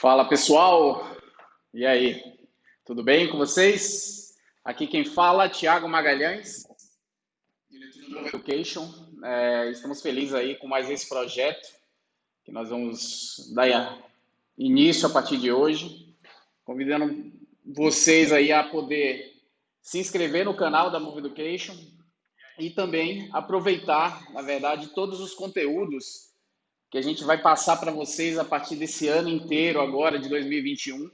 Fala pessoal, e aí? Tudo bem com vocês? Aqui quem fala, Thiago Magalhães, diretor do Mwove Education. Estamos felizes aí com mais esse projeto que nós vamos dar início a partir de hoje, convidando vocês aí a poder se inscrever no canal da Mwove Education e também aproveitar, na verdade, todos os conteúdos que a gente vai passar para vocês a partir desse ano inteiro agora de 2021.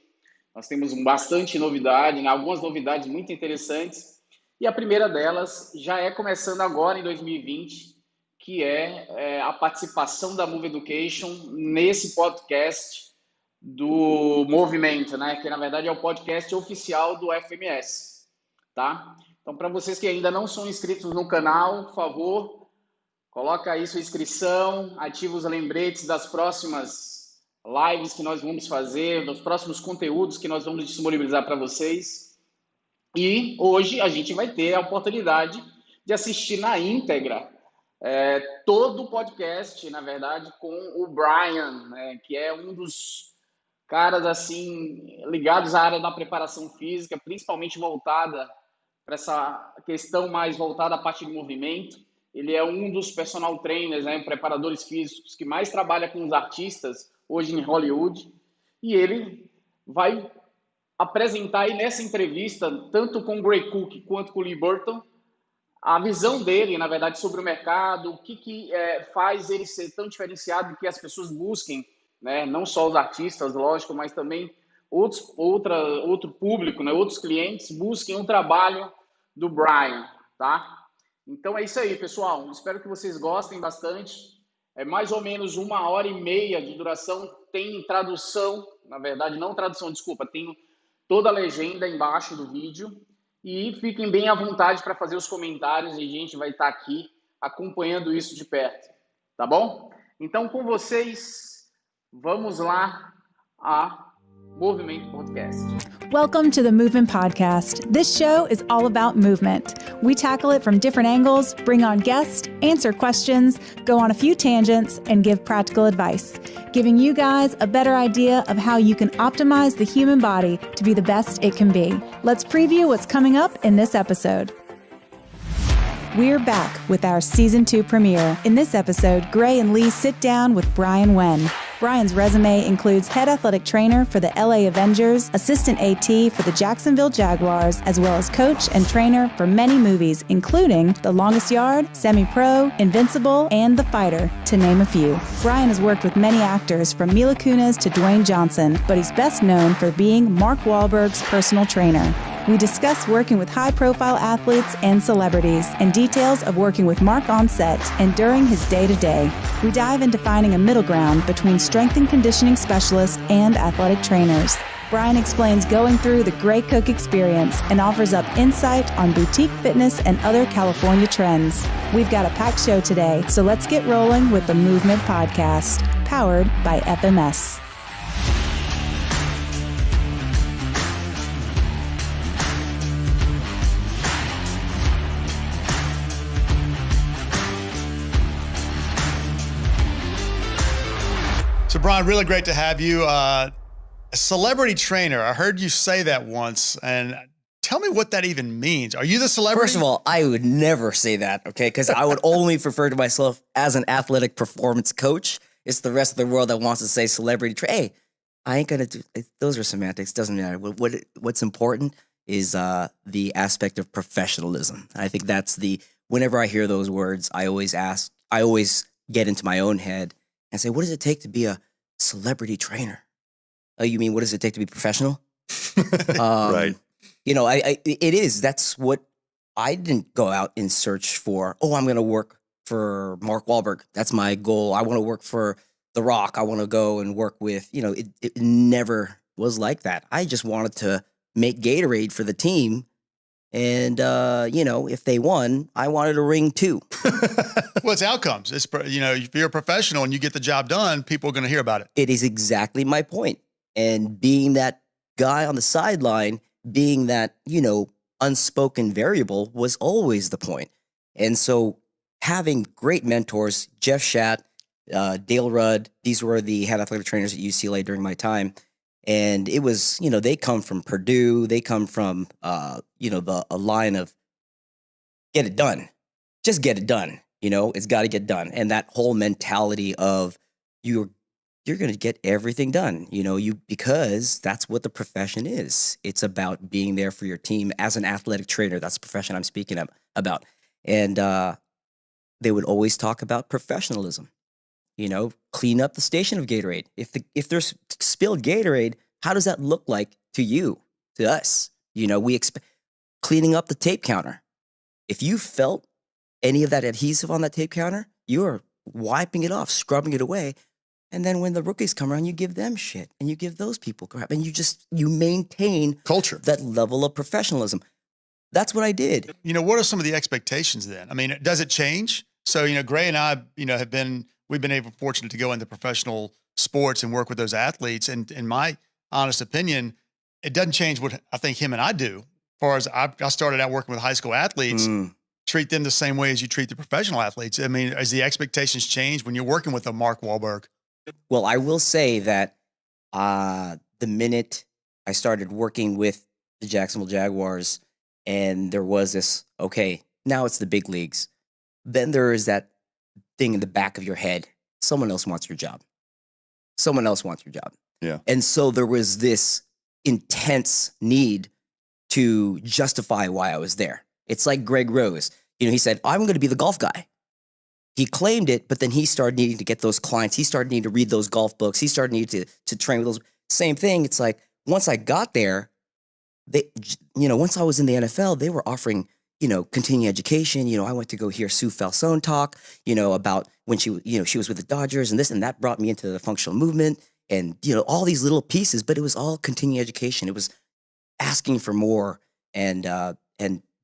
Nós temos bastante novidade, né? Algumas novidades muito interessantes. E a primeira delas já é começando agora em 2020, que é a participação da Mwove Education nesse podcast do Movimento, né? Que na verdade é o podcast oficial do FMS, tá? Então, para vocês que ainda não são inscritos no canal, por favor, coloca aí sua inscrição, ativa os lembretes das próximas lives que nós vamos fazer, dos próximos conteúdos que nós vamos disponibilizar para vocês. E hoje a gente vai ter a oportunidade de assistir na íntegra todo o podcast, na verdade, com o Brian, né, que é um dos caras assim ligados à área da preparação física, principalmente voltada para essa questão mais voltada à parte do movimento. Ele é um dos personal trainers, né, preparadores físicos que mais trabalha com os artistas hoje em Hollywood. E ele vai apresentar aí nessa entrevista, tanto com o Gray Cook quanto com o Lee Burton, a visão dele, na verdade, sobre o mercado, o que faz ele ser tão diferenciado que as pessoas busquem, né, não só os artistas, lógico, mas também outro público, né, outros clientes busquem um trabalho do Brian, tá? Então é isso aí, pessoal. Espero que vocês gostem bastante. É mais ou menos 1h30 de duração. Tem tradução, na verdade, não tradução, desculpa. Tem toda a legenda embaixo do vídeo. E fiquem bem à vontade para fazer os comentários e a gente vai estar aqui acompanhando isso de perto. Tá bom? Então, com vocês, vamos lá a Movement Podcast. Welcome to the Movement Podcast. This show is all about movement. We tackle it from different angles, bring on guests, answer questions, go on a few tangents, and give practical advice, giving you guys a better idea of how you can optimize the human body to be the best it can be. Let's preview what's coming up in this episode. We're back with our Season 2 premiere. In this episode, Gray and Lee sit down with Brian Wen. Brian's resume includes head athletic trainer for the LA Avengers, assistant AT for the Jacksonville Jaguars, as well as coach and trainer for many movies, including The Longest Yard, Semi-Pro, Invincible, and The Fighter, to name a few. Brian has worked with many actors from Mila Kunis to Dwayne Johnson, but he's best known for being Mark Wahlberg's personal trainer. We discuss working with high-profile athletes and celebrities and details of working with Mark on set and during his day-to-day. We dive into finding a middle ground between strength and conditioning specialists and athletic trainers. Brian explains going through the Gray Cook experience and offers up insight on boutique fitness and other California trends. We've got a packed show today, so let's get rolling with the Movement Podcast, powered by FMS. So, Brian, really great to have you. A celebrity trainer. I heard you say that once, and tell me what that even means. Are you the celebrity? First of all, I would never say that, okay? Because I would only refer to myself as an athletic performance coach. It's the rest of the world that wants to say celebrity trainer. Hey, I ain't going to do those are semantics. Doesn't matter. What's important is the aspect of professionalism. I think that's whenever I hear those words, I always get into my own head and say, what does it take to be a celebrity trainer? Oh, you mean what does it take to be professional? Right. You know, it is. That's what I didn't go out and search for. Oh, I'm going to work for Mark Wahlberg. That's my goal. I want to work for The Rock. I want to go and work with, it never was like that. I just wanted to make Gatorade for the team. And, if they won, I wanted a ring too. Well, it's outcomes. It's, if you're a professional and you get the job done, people are going to hear about it. It is exactly my point. And being that guy on the sideline, being that, unspoken variable was always the point. And so having great mentors, Jeff Schatt, Dale Rudd, these were the head athletic trainers at UCLA during my time. And it was, they come from Purdue. They come from, a line of get it done. Just get it done. It's got to get done. And that whole mentality of you're going to get everything done, because that's what the profession is. It's about being there for your team as an athletic trainer. That's the profession I'm speaking about. And they would always talk about professionalism. Clean up the station of Gatorade. If there's spilled Gatorade, how does that look like to you, to us? We expect cleaning up the tape counter. If you felt any of that adhesive on that tape counter, you're wiping it off, scrubbing it away. And then when the rookies come around, you give them shit and you give those people crap and you maintain culture, that level of professionalism. That's what I did. What are some of the expectations then? I mean, does it change? So, Gray and I, we've been fortunate to go into professional sports and work with those athletes. And in my honest opinion, it doesn't change what I think him and I do. As far as I started out working with high school athletes, treat them the same way as you treat the professional athletes. I mean, as the expectations change when you're working with a Mark Wahlberg? Well, I will say that the minute I started working with the Jacksonville Jaguars and there was this, okay, now it's the big leagues. Then there is that thing in the back of your head. Someone else wants your job. Someone else wants your job. Yeah. And so there was this intense need to justify why I was there. It's like Greg Rose. He said, I'm going to be the golf guy. He claimed it, but then he started needing to get those clients. He started needing to read those golf books. He started needing to train with those. Same thing. It's like once I got there, once I was in the NFL, they were offering, continuing education. I went to go hear Sue Falsone talk, about when she was with the Dodgers and this and that brought me into the functional movement and, all these little pieces, but it was all continuing education. It was asking for more and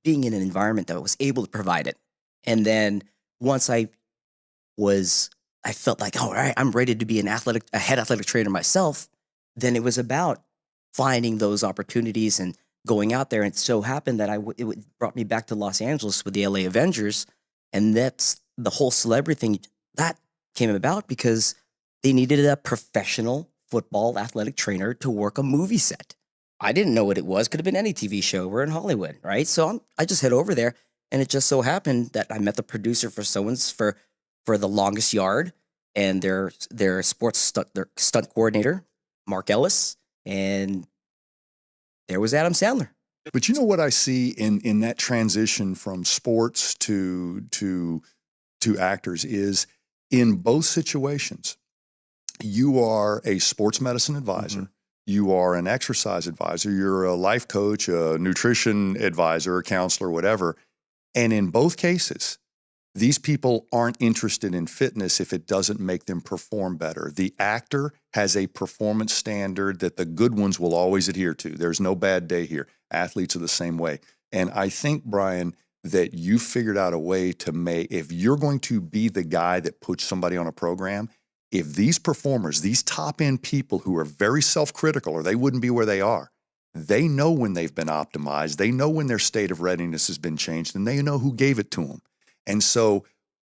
being in an environment that was able to provide it. And then once I felt like, all right, I'm ready to be a head athletic trainer myself. Then it was about finding those opportunities and going out there. And it so happened that it brought me back to Los Angeles with the LA Avengers. And that's the whole celebrity thing that came about because they needed a professional football athletic trainer to work a movie set. I didn't know what it was. Could have been any TV show. We're in Hollywood, right? So I just head over there. And it just so happened that I met the producer for The Longest Yard and their stunt coordinator, Mark Ellis, and there was Adam Sandler. But you know what I see in that transition from sports to actors is in both situations, you are a sports medicine advisor. Mm-hmm. You are an exercise advisor. You're a life coach, a nutrition advisor, a counselor, whatever. And in both cases, these people aren't interested in fitness if it doesn't make them perform better. The actor has a performance standard that the good ones will always adhere to. There's no bad day here. Athletes are the same way. And I think, Brian, that you figured out a way to make, if you're going to be the guy that puts somebody on a program, if these performers, these top-end people who are very self-critical or they wouldn't be where they are, they know when they've been optimized, they know when their state of readiness has been changed, and they know who gave it to them. And so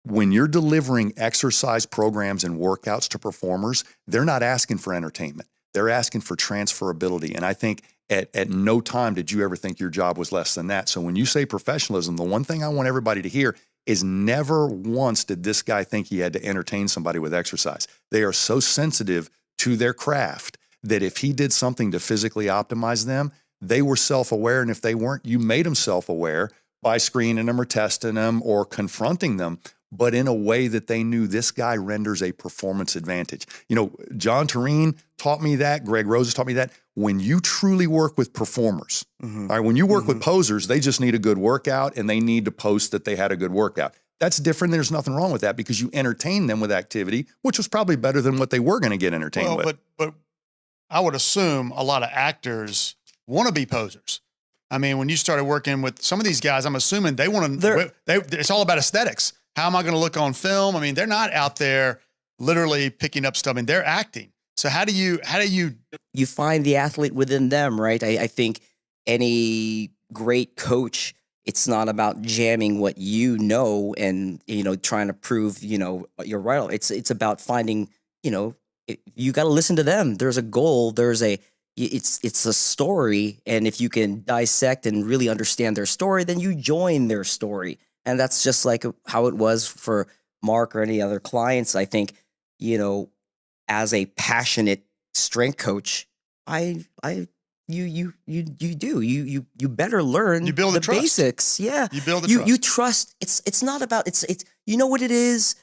when you're delivering exercise programs and workouts to performers, they're not asking for entertainment. They're asking for transferability. And I think at no time did you ever think your job was less than that. So when you say professionalism, the one thing I want everybody to hear is never once did this guy think he had to entertain somebody with exercise. They are so sensitive to their craft that if he did something to physically optimize them, they were self-aware. And if they weren't, you made them self-aware by screening them or testing them or confronting them, but in a way that they knew this guy renders a performance advantage. You know, John Tureen taught me that. Greg Rose taught me that. When you truly work with performers, all right, when you work with posers, they just need a good workout and they need to post that they had a good workout. That's different. There's nothing wrong with that because you entertain them with activity, which was probably better than what they were going to get entertained with. But I would assume a lot of actors want to be posers. I mean, when you started working with some of these guys, I'm assuming they want to, it's all about aesthetics. How am I going to look on film? I mean, they're not out there literally picking up stuff. I mean, they're acting. So how do you find the athlete within them, right? I think any great coach, it's not about jamming what you know and, trying to prove, you're right. It's about finding, you got to listen to them. There's a goal. There's a it's a story. And if you can dissect and really understand their story, then you join their story. And that's just like how it was for Mark or any other clients. I think, as a passionate strength coach, you better learn You build the trust. basics. Yeah. You build the trust. You trust. It's not about, it's, you know what it is?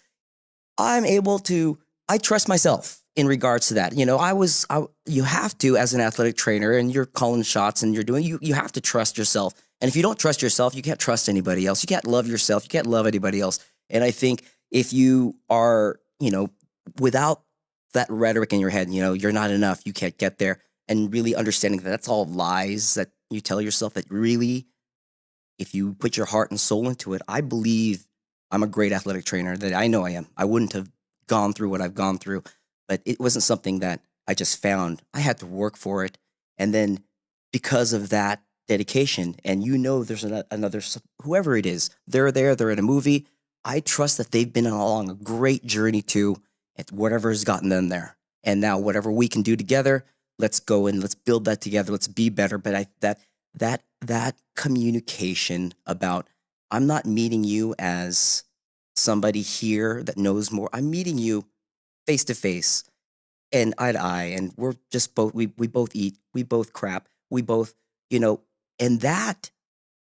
I trust myself in regards to that. You have to, as an athletic trainer, and you're calling shots and you have to trust yourself. And if you don't trust yourself, you can't trust anybody else. You can't love yourself. You can't love anybody else. And I think if you are, without that rhetoric in your head, you're not enough, you can't get there, and really understanding that that's all lies that you tell yourself, that really, if you put your heart and soul into it, I believe I'm a great athletic trainer, that I know I am. I wouldn't have gone through what I've gone through, but it wasn't something that I just found. I had to work for it. And then because of that dedication, and there's another, whoever it is, they're in a movie, I trust that they've been along a great journey too, at whatever has gotten them there. And now whatever we can do together, let's go and let's build that together. Let's be better. But that communication about, I'm not meeting you as somebody here that knows more. I'm meeting you face to face and eye to eye. And we're just we both eat, we both crap, we both, and that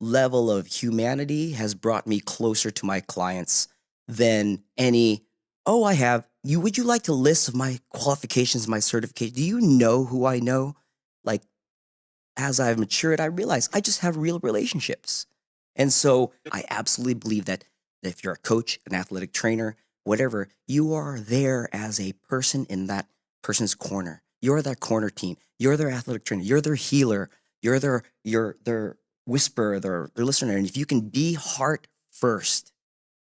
level of humanity has brought me closer to my clients than any, would you like to list of my qualifications, my certification? Do you know who I know? Like, as I've matured, I realize I just have real relationships. And so I absolutely believe that if you're a coach, an athletic trainer, whatever, you are there as a person in that person's corner. You're that corner team. You're their athletic trainer. You're their healer. You're their whisperer, their listener. And if you can be heart first,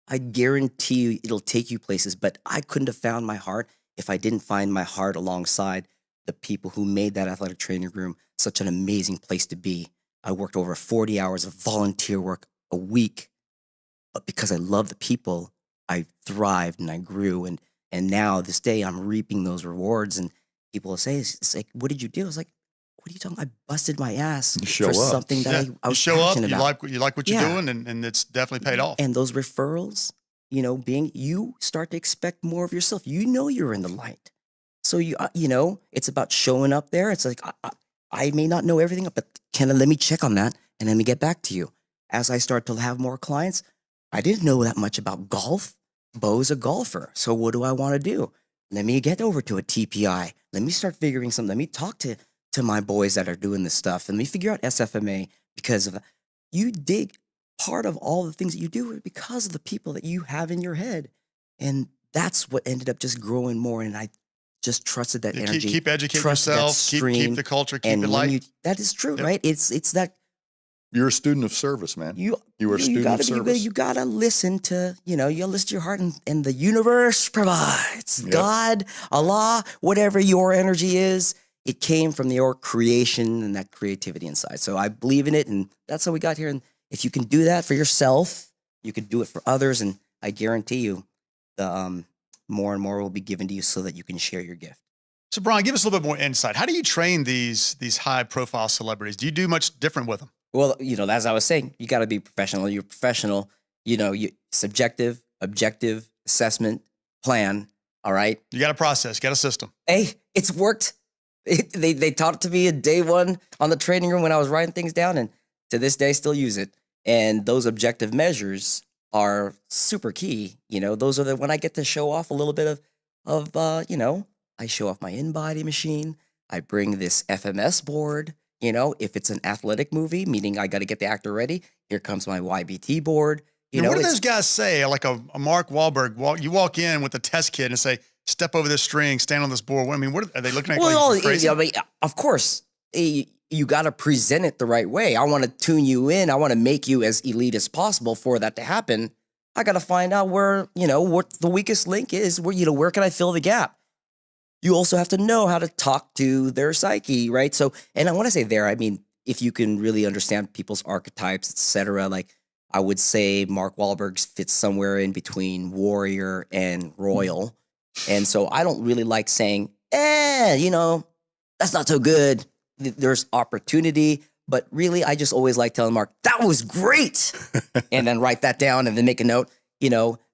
I guarantee you it'll take you places. But I couldn't have found my heart if I didn't find my heart alongside the people who made that athletic training room such an amazing place to be. I worked over 40 hours of volunteer work a week, but because I love the people, I thrived and I grew. And now this day I'm reaping those rewards. And people will say, it's like, what did you do? I was like, what are you talking about? I busted my ass for something that I was passionate about. You like what you're doing, and it's definitely paid off. And those referrals, you start to expect more of yourself. You're in the light. So it's about showing up there. It's like, I may not know everything, but let me check on that and let me get back to you. As I start to have more clients, I didn't know that much about golf. Bo's a golfer. So what do I want to do? Let me get over to a TPI. Let me start figuring something. Let me talk to my boys that are doing this stuff. And let me figure out SFMA, because of you dig part of all the things that you do because of the people that you have in your head. And that's what ended up just growing more. And I just trusted that energy. Keep educating yourself, keep the culture, keep it light. That is true, right? It's that. You're a student of service, man. You are a student of service. You gotta listen to, you listen to your heart, and the universe provides. Yep. God, Allah, whatever your energy is, it came from your creation and that creativity inside. So I believe in it, and that's how we got here. And if you can do that for yourself, you can do it for others, and I guarantee you, the more and more will be given to you so that you can share your gift. So Brian, give us a little bit more insight. How do you train these high-profile celebrities? Do you do much different with them? Well, as I was saying, you got to be professional. You're professional. Subjective, objective, assessment, plan. All right. You got a process. You got a system. Hey, it's worked. They taught it to me at day one on the training room when I was writing things down, and to this day, still use it. And those objective measures are super key. Those are when I get to show off a little bit of I show off my in-body machine. I bring this FMS board. If it's an athletic movie, meaning I got to get the actor ready, here comes my YBT board. What do those guys say? Like a Mark Wahlberg, you walk in with a test kit and say, step over this string, stand on this board. What are they looking at? Well, crazy? Of course, you got to present it the right way. I want to tune you in. I want to make you as elite as possible. For that to happen, I got to find out where, what the weakest link is, where can I fill the gap? You also have to know how to talk to their psyche, right? So, and I want to say there, I mean, if you can really understand people's archetypes, etc., like I would say Mark Wahlberg fits somewhere in between warrior and royal. And so I don't really like saying, that's not so good. there's opportunity, but really, I just always like telling Mark, that was great. And then write that down and then make a note,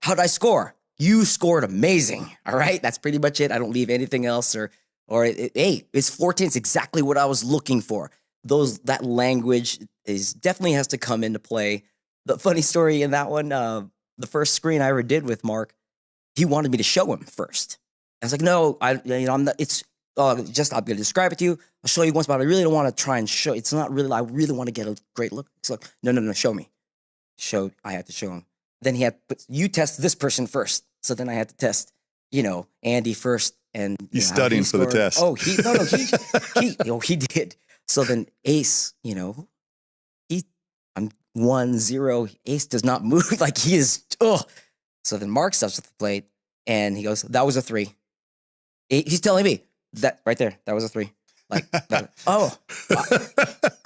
how'd I score? You scored amazing. All right. That's pretty much it. I don't leave anything else hey, it's 14. It's exactly what I was looking for. That language definitely has to come into play. The funny story in that one, the first screen I ever did with Mark, he wanted me to show him first. I was like, no, I'm not, it's I'm going to describe it to you. I'll show you once, but I really don't want to try and show. It's not really, I really want to get a great look. It's like, no, show me. I had to show him. Then he had, you test this person first. So then I had to test, Andy first. And he's studying for the test. Oh, he did. So then Ace, I'm 1-0. Ace does not move like he is. Oh, so then Mark steps at the plate and he goes, that was a 3. He's telling me that right there, that was a 3. Like,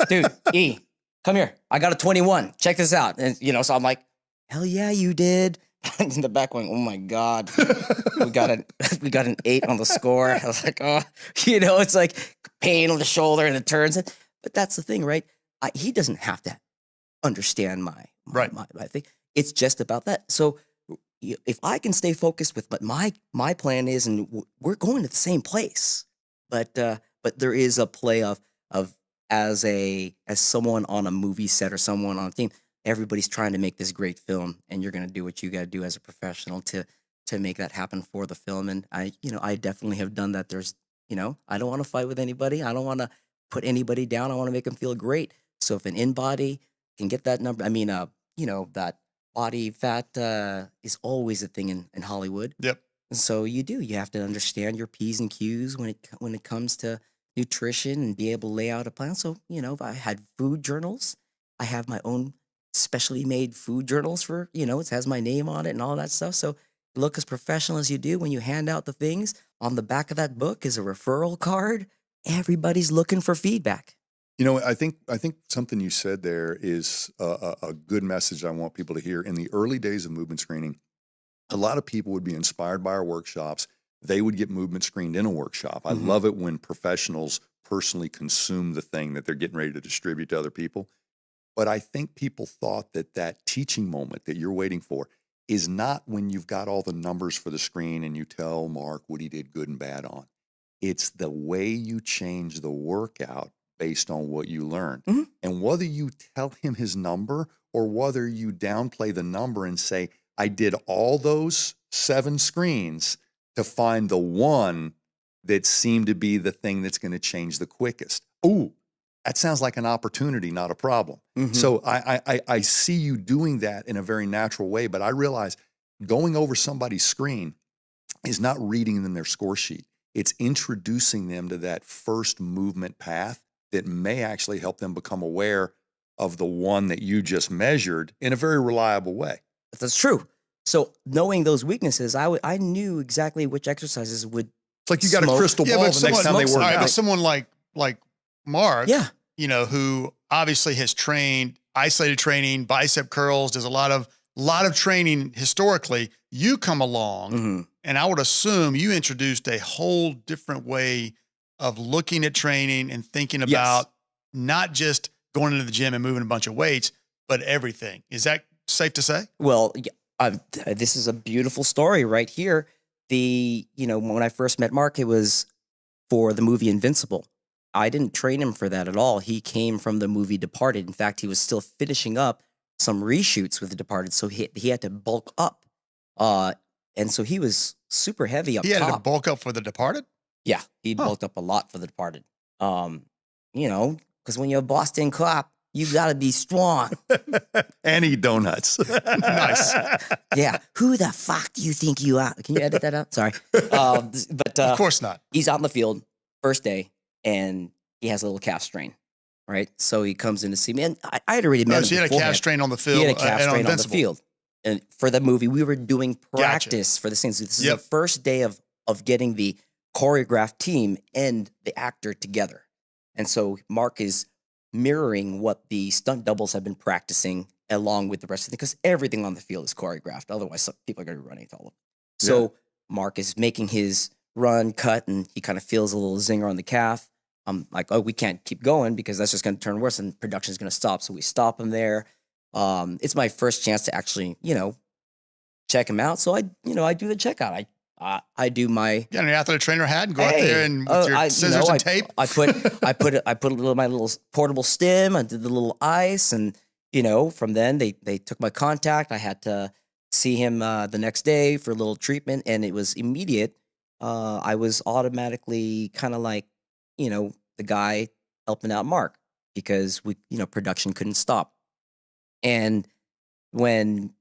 dude, E, come here. I got a 21. Check this out. And so I'm like, hell yeah, you did. In the back going, oh my God, we got an 8 on the score. I was like, oh, it's like pain on the shoulder and it turns. But that's the thing, right? He doesn't have to understand my thing. It's just about that. So if I can stay focused with what my plan is, and we're going to the same place, but there is a play of as someone on a movie set or someone on a team. Everybody's trying to make this great film, and you're going to do what you got to do as a professional to make that happen for the film. And I definitely have done that. There's, I don't want to fight with anybody. I don't want to put anybody down. I want to make them feel great. So if an in-body can get that number, that body fat is always a thing in Hollywood. Yep. And so you have to understand your P's and Q's when it comes to nutrition and be able to lay out a plan. So, if I had food journals, I have my own specially made food journals for, it has my name on it and all that stuff. So look as professional as you do when you hand out the things. On the back of that book is a referral card. Everybody's looking for feedback. I think something you said there is a good message I want people to hear. In the early days of movement screening, a lot of people would be inspired by our workshops. They would get movement screened in a workshop. I love it when professionals personally consume the thing that they're getting ready to distribute to other people. But I think people thought that teaching moment that you're waiting for is not when you've got all the numbers for the screen and you tell Mark what he did good and bad on. It's the way you change the workout based on what you learned. Mm-hmm. And whether you tell him his number or whether you downplay the number and say, I did all those 7 screens to find the one that seemed to be the thing that's going to change the quickest. Ooh, that sounds like an opportunity, not a problem. Mm-hmm. So I see you doing that in a very natural way, but I realize going over somebody's screen is not reading them their score sheet. It's introducing them to that first movement path that may actually help them become aware of the one that you just measured in a very reliable way. That's true. So knowing those weeknesses, I knew exactly which exercises would. It's like you got a crystal ball the next time they work out. But someone like Mark, who obviously has trained isolated training, bicep curls, does a lot of training historically. You come along, and I would assume you introduced a whole different way of looking at training and thinking about not just going into the gym and moving a bunch of weights, but everything. Is that safe to say? Well, this is a beautiful story right here. When I first met Mark, it was for the movie Invincible. I didn't train him for that at all. He came from the movie Departed. In fact, he was still finishing up some reshoots with The Departed, so he had to bulk up. And so he was super heavy up top. He had to bulk up for The Departed? Yeah, he bulked up a lot for The Departed. Because when you're a Boston cop, you got to be strong. And eat donuts. Nice. Yeah. Who the fuck do you think you are? Can you edit that out? Sorry. But of course not. He's out in the field, first day, and he has a little calf strain, right? So he comes in to see me. And I had already met him so he had a calf strain on the field. He had a calf strain on the field. And for the movie, we were doing practice for the scenes. This is the first day of getting the choreographed team and the actor together. And so Mark is mirroring what the stunt doubles have been practicing along with the rest of it, because everything on the field is choreographed. Otherwise, some people are going to be running to all of it. So Mark is making his run, cut, and he kind of feels a little zinger on the calf. I'm like, oh, we can't keep going because that's just going to turn worse and production's going to stop. So we stop him there. It's my first chance to actually, check him out. So I do the checkout. I do my Get an athletic trainer hat and go out there and with your scissors and tape. I put my little portable stim. I did the little ice, and from then they took my contact. I had to see him the next day for a little treatment, and it was immediate. I was automatically kind of like, the guy helping out Mark because production couldn't stop. And when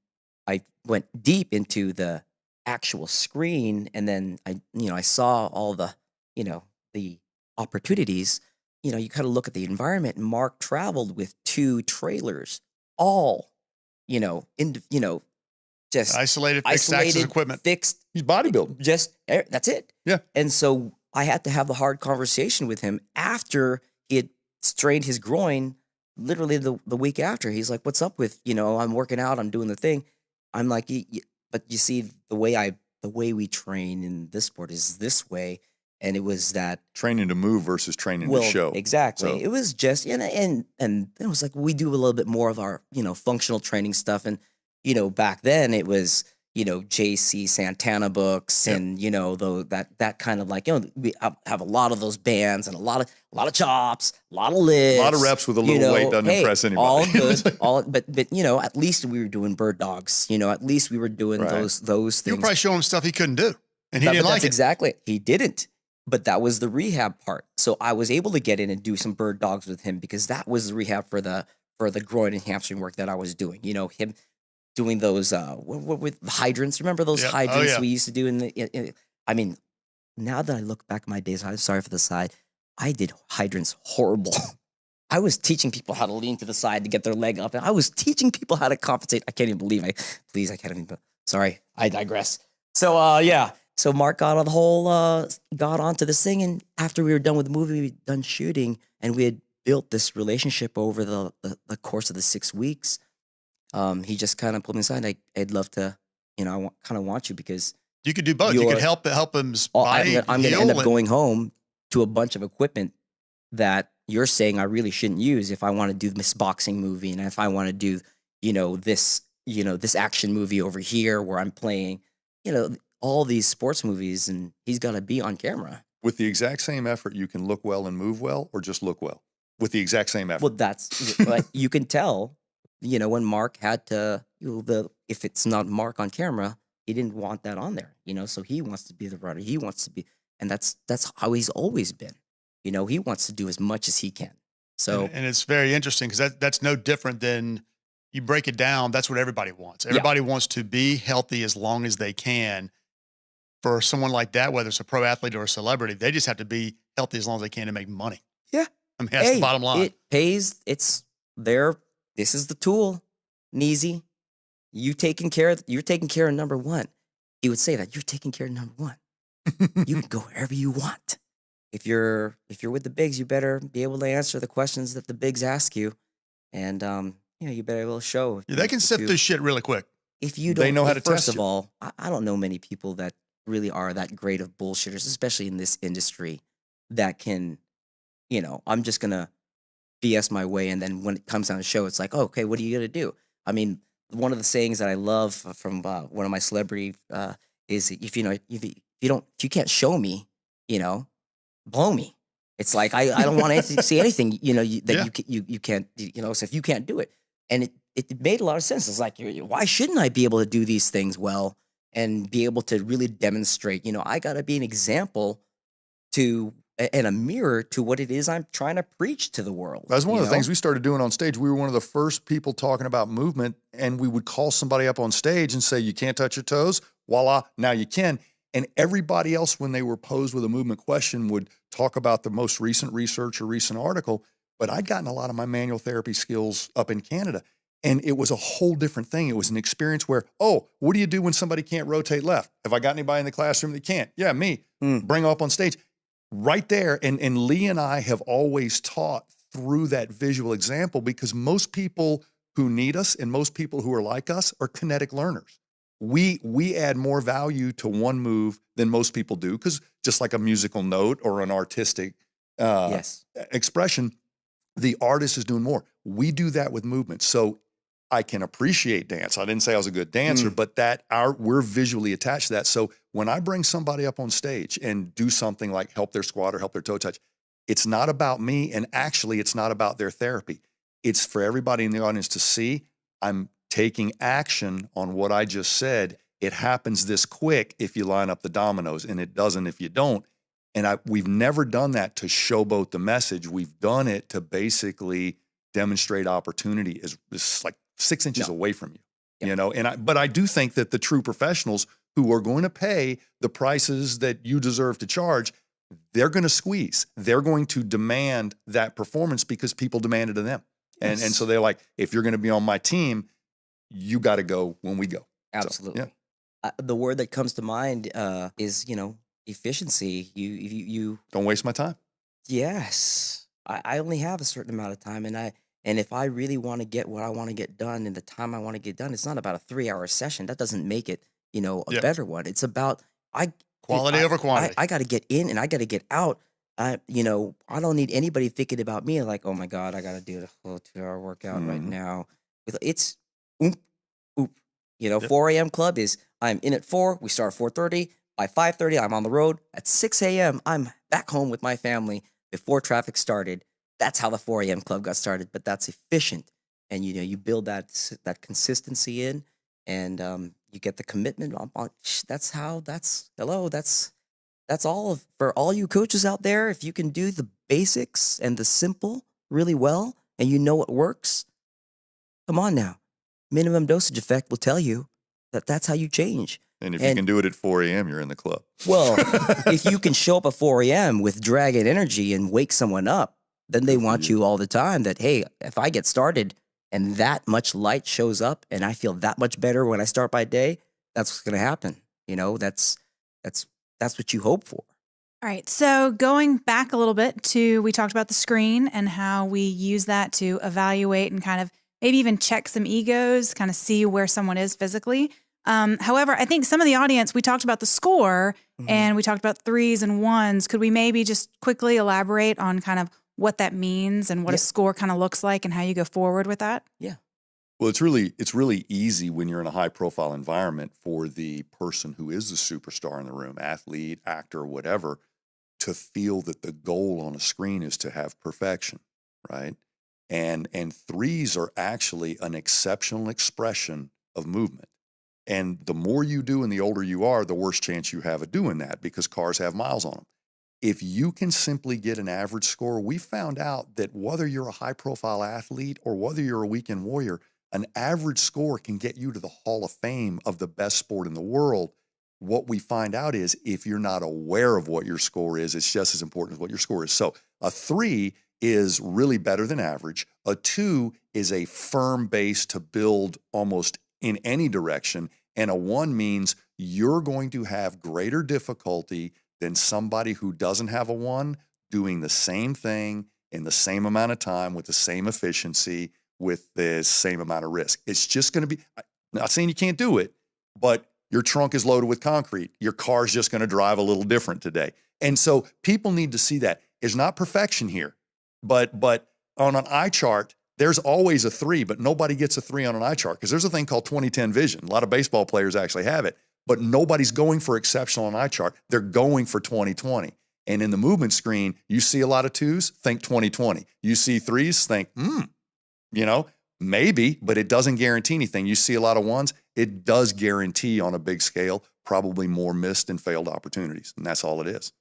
I went deep into the actual screen, and then I saw all the the opportunities. You kind of look at the environment, and Mark traveled with 2 trailers, all just Isolated, fixed access equipment. Fixed. He's bodybuilding. Just that's it. Yeah. And so I had to have the hard conversation with him after he had strained his groin. Literally the week after, he's like, "What's up with I'm working out, I'm doing the thing." I'm like, "But you see, the way we train in this sport is this way." And it was that Training to move versus training to show. Exactly. So- It was just and it was like we do a little bit more of our functional training stuff, and back then it was JC Santana books, Yep. and that kind of like we have a lot of those bands and a lot of chops, a lot of lifts, A lot of reps with a little weight doesn't impress anybody. All good, but at least we were doing bird dogs. At least we were doing Right. those You things. were probably showing him stuff he couldn't do, and he But didn't like that's it. exactly. He didn't. But that was the rehab part. So I was able to get in and do some bird dogs with him because that was the rehab for the groin and hamstring work that I was doing. Him doing those with hydrants. Remember those Yeah. Oh, hydrants yeah. we used to do I mean, now that I look back at my days, I'm sorry for the side. I did hydrants horrible. I was teaching people how to lean to the side to get their leg up. And I was teaching people how to compensate. I can't even believe I can't even, sorry, I digress. So, yeah. So Mark got onto this thing. And after we were done with the movie, we were done shooting, and we had built this relationship over the course of the 6 weeks. He just kind of pulled me aside. I'd love to, I kind of want you because You could do both. You could help his body I'm going to heal end up and- going home to a bunch of equipment that you're saying I really shouldn't use if I want to do this boxing movie, and if I want to do, this action movie over here where I'm playing, all these sports movies, and he's got to be on camera. With the exact same effort, you can look well and move well, or just look well. With the exact same effort. Well, that's like you can tell, when Mark had to, if it's not Mark on camera, he didn't want that on there, so he wants to be the runner. He wants to be, and that's how he's always been. He wants to do as much as he can. So, and it's very interesting because that's no different than you break it down. That's what everybody wants. Everybody wants to be healthy as long as they can. For someone like that, whether it's a pro athlete or a celebrity, they just have to be healthy as long as they can to make money. yeah. I mean, that's the bottom line. It pays. It's there. This is the tool. Neezy, you're taking care of number one. He would say that you're taking care of number one. You can go wherever you want. If you're with the bigs, you better be able to answer the questions that the bigs ask you, and you better be able to show. Yeah, they can sift through shit really quick. If you don't, They know how to first test of you. all, I don't know many people that really are that great of bullshitters, especially in this industry, that can, I'm just gonna BS my way, and then when it comes down to show, it's like, oh, okay, what are you gonna do? I mean, one of the sayings that I love from one of my celebrity is if you can't show me, blow me. It's like I don't want to see anything, you can't, so if you can't do it, and it made a lot of sense. It's like, why shouldn't I be able to do these things well and be able to really demonstrate? I got to be an example and a mirror to what it is I'm trying to preach to the world. That's one of the things we started doing on stage. We were one of the first people talking about movement, and we would call somebody up on stage and say, you can't touch your toes. Voila, now you can. And everybody else, when they were posed with a movement question, would talk about the most recent research or recent article. But I'd gotten a lot of my manual therapy skills up in Canada. And it was a whole different thing. It was an experience where, oh, what do you do when somebody can't rotate left? Have I got anybody in the classroom that can't? Yeah, me. Bring them up on stage. Right there. And Lee and I have always taught through that visual example, because most people who need us and most people who are like us are kinetic learners. We add more value to one move than most people do, because just like a musical note or an artistic Yes. expression, the artist is doing more. We do that with movement. So I can appreciate dance. I didn't say I was a good dancer, but we're visually attached to that. So when I bring somebody up on stage and do something like help their squat or help their toe touch, it's not about me. And actually, it's not about their therapy. It's for everybody in the audience to see I'm taking action on what I just said. It happens this quick if you line up the dominoes, and it doesn't if you don't. And we've never done that to showboat the message. We've done it to basically demonstrate opportunity is like 6 inches away from you, you know? But I do think that the true professionals who are going to pay the prices that you deserve to charge, they're going to squeeze. They're going to demand that performance because people demand it of them. And so they're like, if you're going to be on my team, you got to go when we go. Absolutely. So, The word that comes to mind is, efficiency. You don't waste my time. Yes. I only have a certain amount of time, and if I really want to get what I want to get done in the time I want to get done, it's not about a 3-hour session. That doesn't make it, a better one. It's about Quality over quantity. I got to get in and I got to get out. I don't need anybody thinking about me like, oh my God, I got to do a whole 2-hour workout right now. It's oop, oop. 4 a.m. club is I'm in at 4. We start at 4:30. By 5:30, I'm on the road. At 6 a.m., I'm back home with my family before traffic started. That's how the 4 a.m. club got started. But that's efficient, and you build that consistency in, and you get the commitment. That's all for all you coaches out there. If you can do the basics and the simple really well, and you know what works, come on now. Minimum dosage effect will tell you that that's how you change. And if you can do it at 4 a.m., you're in the club. Well, if you can show up at 4 a.m. with dragon energy and wake someone up, then they want you all the time that, hey, if I get started and that much light shows up and I feel that much better when I start my day, that's what's going to happen. That's what you hope for. All right. So going back a little bit we talked about the screen and how we use that to evaluate and kind of maybe even check some egos, kind of see where someone is physically. However, I think some of the audience, we talked about the score and we talked about 3s and 1s. Could we maybe just quickly elaborate on kind of what that means and what a score kind of looks like and how you go forward with that? Yeah. Well, it's really easy when you're in a high profile environment for the person who is the superstar in the room, athlete, actor, whatever, to feel that the goal on a screen is to have perfection, right? And 3s are actually an exceptional expression of movement. And the more you do and the older you are, the worse chance you have of doing that because cars have miles on them. If you can simply get an average score, we found out that whether you're a high-profile athlete or whether you're a weekend warrior, an average score can get you to the Hall of Fame of the best sport in the world. What we find out is if you're not aware of what your score is, it's just as important as what your score is. So a 3 is really better than average. A 2 is a firm base to build almost in any direction. And a 1 means you're going to have greater difficulty than somebody who doesn't have a 1 doing the same thing in the same amount of time with the same efficiency with the same amount of risk. It's just going to be, I'm not saying you can't do it, but your trunk is loaded with concrete. Your car's just going to drive a little different today. And so people need to see that. It's not perfection here, but on an eye chart, there's always a 3, but nobody gets a 3 on an eye chart because there's a thing called 20/10 vision. A lot of baseball players actually have it, but nobody's going for exceptional on an eye chart. They're going for 20/20. And in the movement screen, you see a lot of 2s, think 20/20. You see 3s, think, maybe, but it doesn't guarantee anything. You see a lot of 1s, it does guarantee on a big scale, probably more missed and failed opportunities. And that's all it is.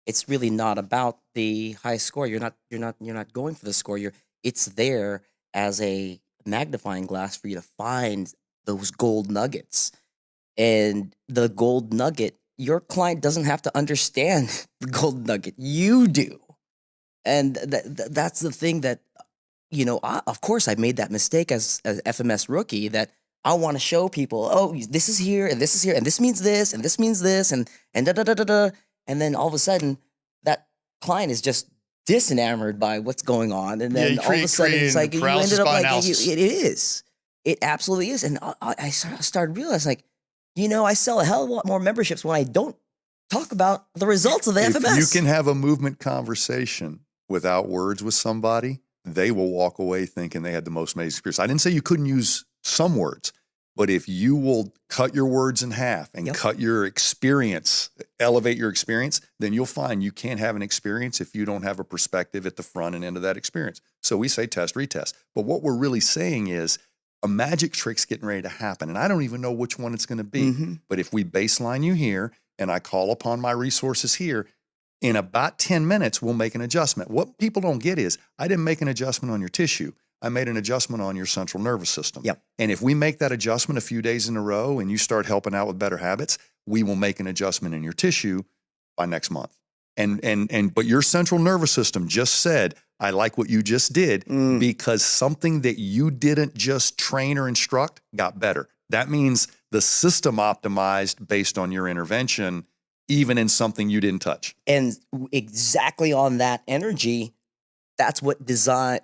It's really not about the high score. You're not going for the score. It's there as a magnifying glass for you to find those gold nuggets. And the gold nugget, your client doesn't have to understand the gold nugget. You do. And that's the thing that, of course I made that mistake as FMS rookie that I want to show people, oh, this is here and this is here and this means this and this means this and da-da-da-da-da. And then all of a sudden that client is just disenamored by what's going on. And then all of a sudden it's like, you ended up like, it is. It absolutely is. And I started realizing I sell a hell of a lot more memberships when I don't talk about the results of the FMS. If you can have a movement conversation without words with somebody, they will walk away thinking they had the most amazing experience. I didn't say you couldn't use some words, but if you will cut your words in half and cut your experience, elevate your experience, then you'll find you can't have an experience if you don't have a perspective at the front and end of that experience. So we say test, retest. But what we're really saying is a magic trick's getting ready to happen. And I don't even know which one it's going to be. But if we baseline you here and I call upon my resources here, in about 10 minutes, we'll make an adjustment. What people don't get is I didn't make an adjustment on your tissue. I made an adjustment on your central nervous system. And if we make that adjustment a few days in a row and you start helping out with better habits, we will make an adjustment in your tissue by next month. But your central nervous system just said, I like what you just did because something that you didn't just train or instruct got better. That means the system optimized based on your intervention, even in something you didn't touch. And exactly on that energy, that's what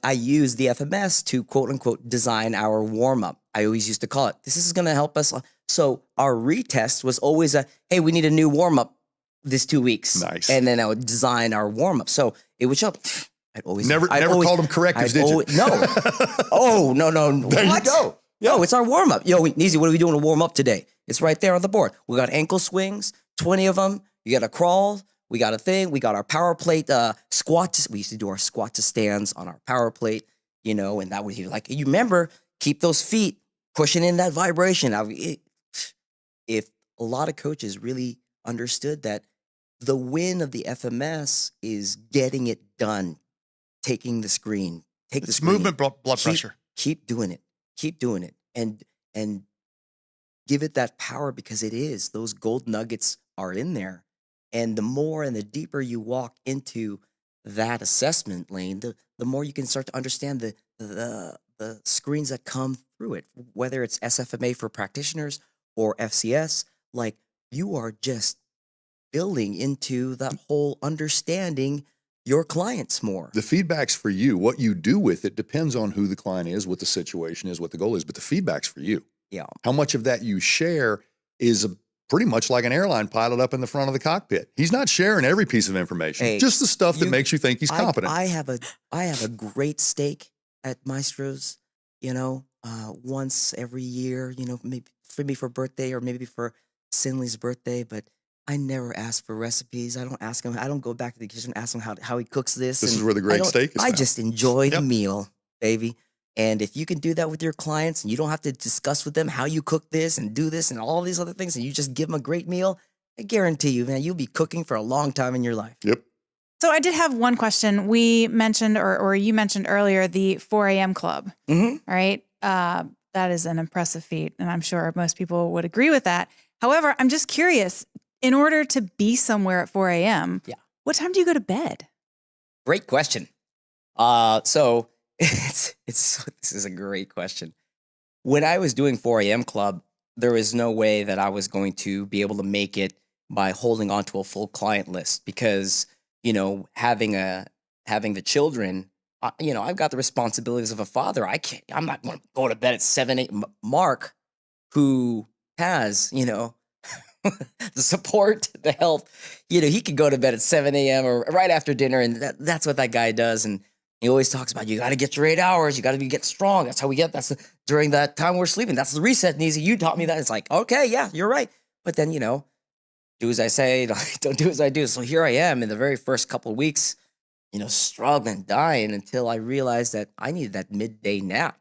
I use the FMS to quote unquote design our warm up. I always used to call it, this is going to help us. So our retest was always hey, we need a new warm up this 2 weeks. Nice. And then I would design our warm up. So it would show up. I'd always never called them correctives, did you? No. Oh, no. There you go. No, it's our warm up. Yo, Neezy, what are we doing to warm up today? It's right there on the board. We got ankle swings, 20 of them. You got a crawl. We got a thing. We got our power plate squats. We used to do our squat to stands on our power plate, and that would be like, you remember, keep those feet pushing in that vibration. If a lot of coaches really understood that the win of the FMS is getting it done, taking the screen, take the screen. Movement, blood pressure. Keep doing it. Keep doing it. And give it that power because it is. Those gold nuggets are in there. And the more and the deeper you walk into that assessment lane, the more you can start to understand the screens that come through it, whether it's SFMA for practitioners or FCS, like you are just building into that whole understanding your clients more. The feedback's for you. What you do with it depends on who the client is, what the situation is, what the goal is, but the feedback's for you. Yeah. How much of that you share is pretty much like an airline pilot up in the front of the cockpit. He's not sharing every piece of information, Hey, just the stuff that makes you think he's competent. I have a great steak at Maestro's, once every year, maybe for birthday or maybe for Sinley's birthday, but I never ask for recipes. I don't ask him. I don't go back to the kitchen and ask him how he cooks this. This is where the great steak is I found. just enjoy the meal, baby. And if you can do that with your clients and you don't have to discuss with them how you cook this and do this and all these other things, and you just give them a great meal, I guarantee you, man, you'll be cooking for a long time in your life. Yep. So I did have one question. We mentioned, or you mentioned earlier, the 4 a.m. club, right? That is an impressive feat, and I'm sure most people would agree with that. However, I'm just curious, in order to be somewhere at 4 a.m., what time do you go to bed? Great question. So this is a great question. When I was doing 4 a.m. club, there was no way that I was going to be able to make it by holding on to a full client list because, having the children, I've got the responsibilities of a father. I'm not going to go to bed at 7, 8. Mark, who has, the support, the help, he could go to bed at 7 a.m. or right after dinner. And that's what that guy does. And he always talks about, you got to get your 8 hours. You got to get strong. That's how we get, during that time we're sleeping. That's the reset, Neezy. You taught me that. It's like, okay, yeah, you're right. But then, do as I say, don't do as I do. So here I am in the very first couple of weeks, struggling, dying until I realized that I needed that midday nap.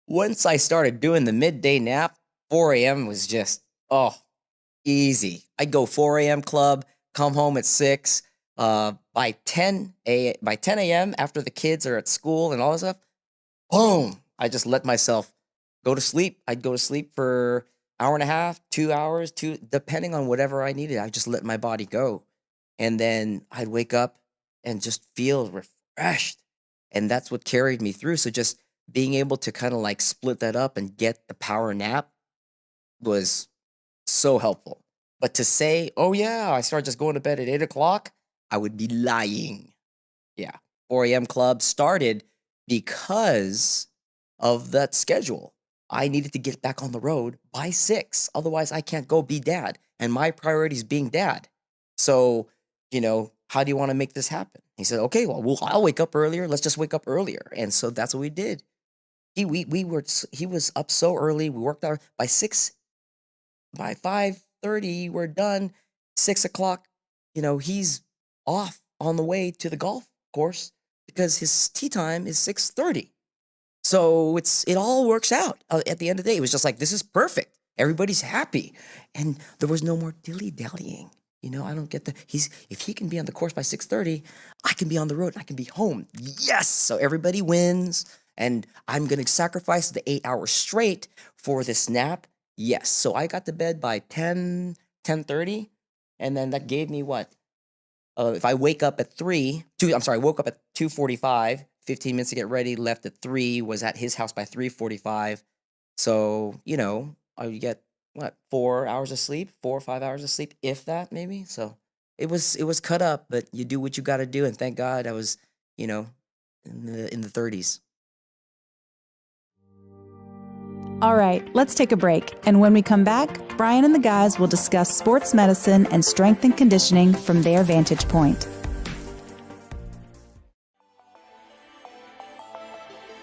Once I started doing the midday nap, 4 a.m. was just, easy. I'd go 4 a.m. club, come home at 6. By 10 a.m. after the kids are at school and all that stuff, boom, I just let myself go to sleep. I'd go to sleep for an hour and a half, 2 hours, depending on whatever I needed. I just let my body go. And then I'd wake up and just feel refreshed. And that's what carried me through. So just being able to kind of like split that up and get the power nap was so helpful. But to say, oh yeah, I started just going to bed at 8 o'clock, I would be lying. Yeah. 4 a.m. club started because of that schedule. I needed to get back on the road by 6. Otherwise, I can't go be dad. And my priority is being dad. So, how do you want to make this happen? He said, okay, well, I'll wake up earlier. Let's just wake up earlier. And so that's what we did. He was up so early. We worked out by 5:30, we're done. 6 o'clock, he's off on the way to the golf course because his tee time is 6:30. So it all works out. At the end of the day, it was just like, this is perfect. Everybody's happy. And there was no more dilly-dallying. I don't get if he can be on the course by 6:30, I can be on the road and I can be home. Yes. So everybody wins. And I'm going to sacrifice the 8 hours straight for this nap. Yes. So I got to bed by 10:30. And then that gave me what? If I wake up at I woke up at 2:45, 15 minutes to get ready, left at 3, was at his house by 3:45. So, I get what, 4 hours of sleep, 4 or 5 hours of sleep, if that maybe. So it was cut up, but you do what you got to do. And thank God I was, in the 30s. All right, let's take a break. And when we come back, Brian and the guys will discuss sports medicine and strength and conditioning from their vantage point.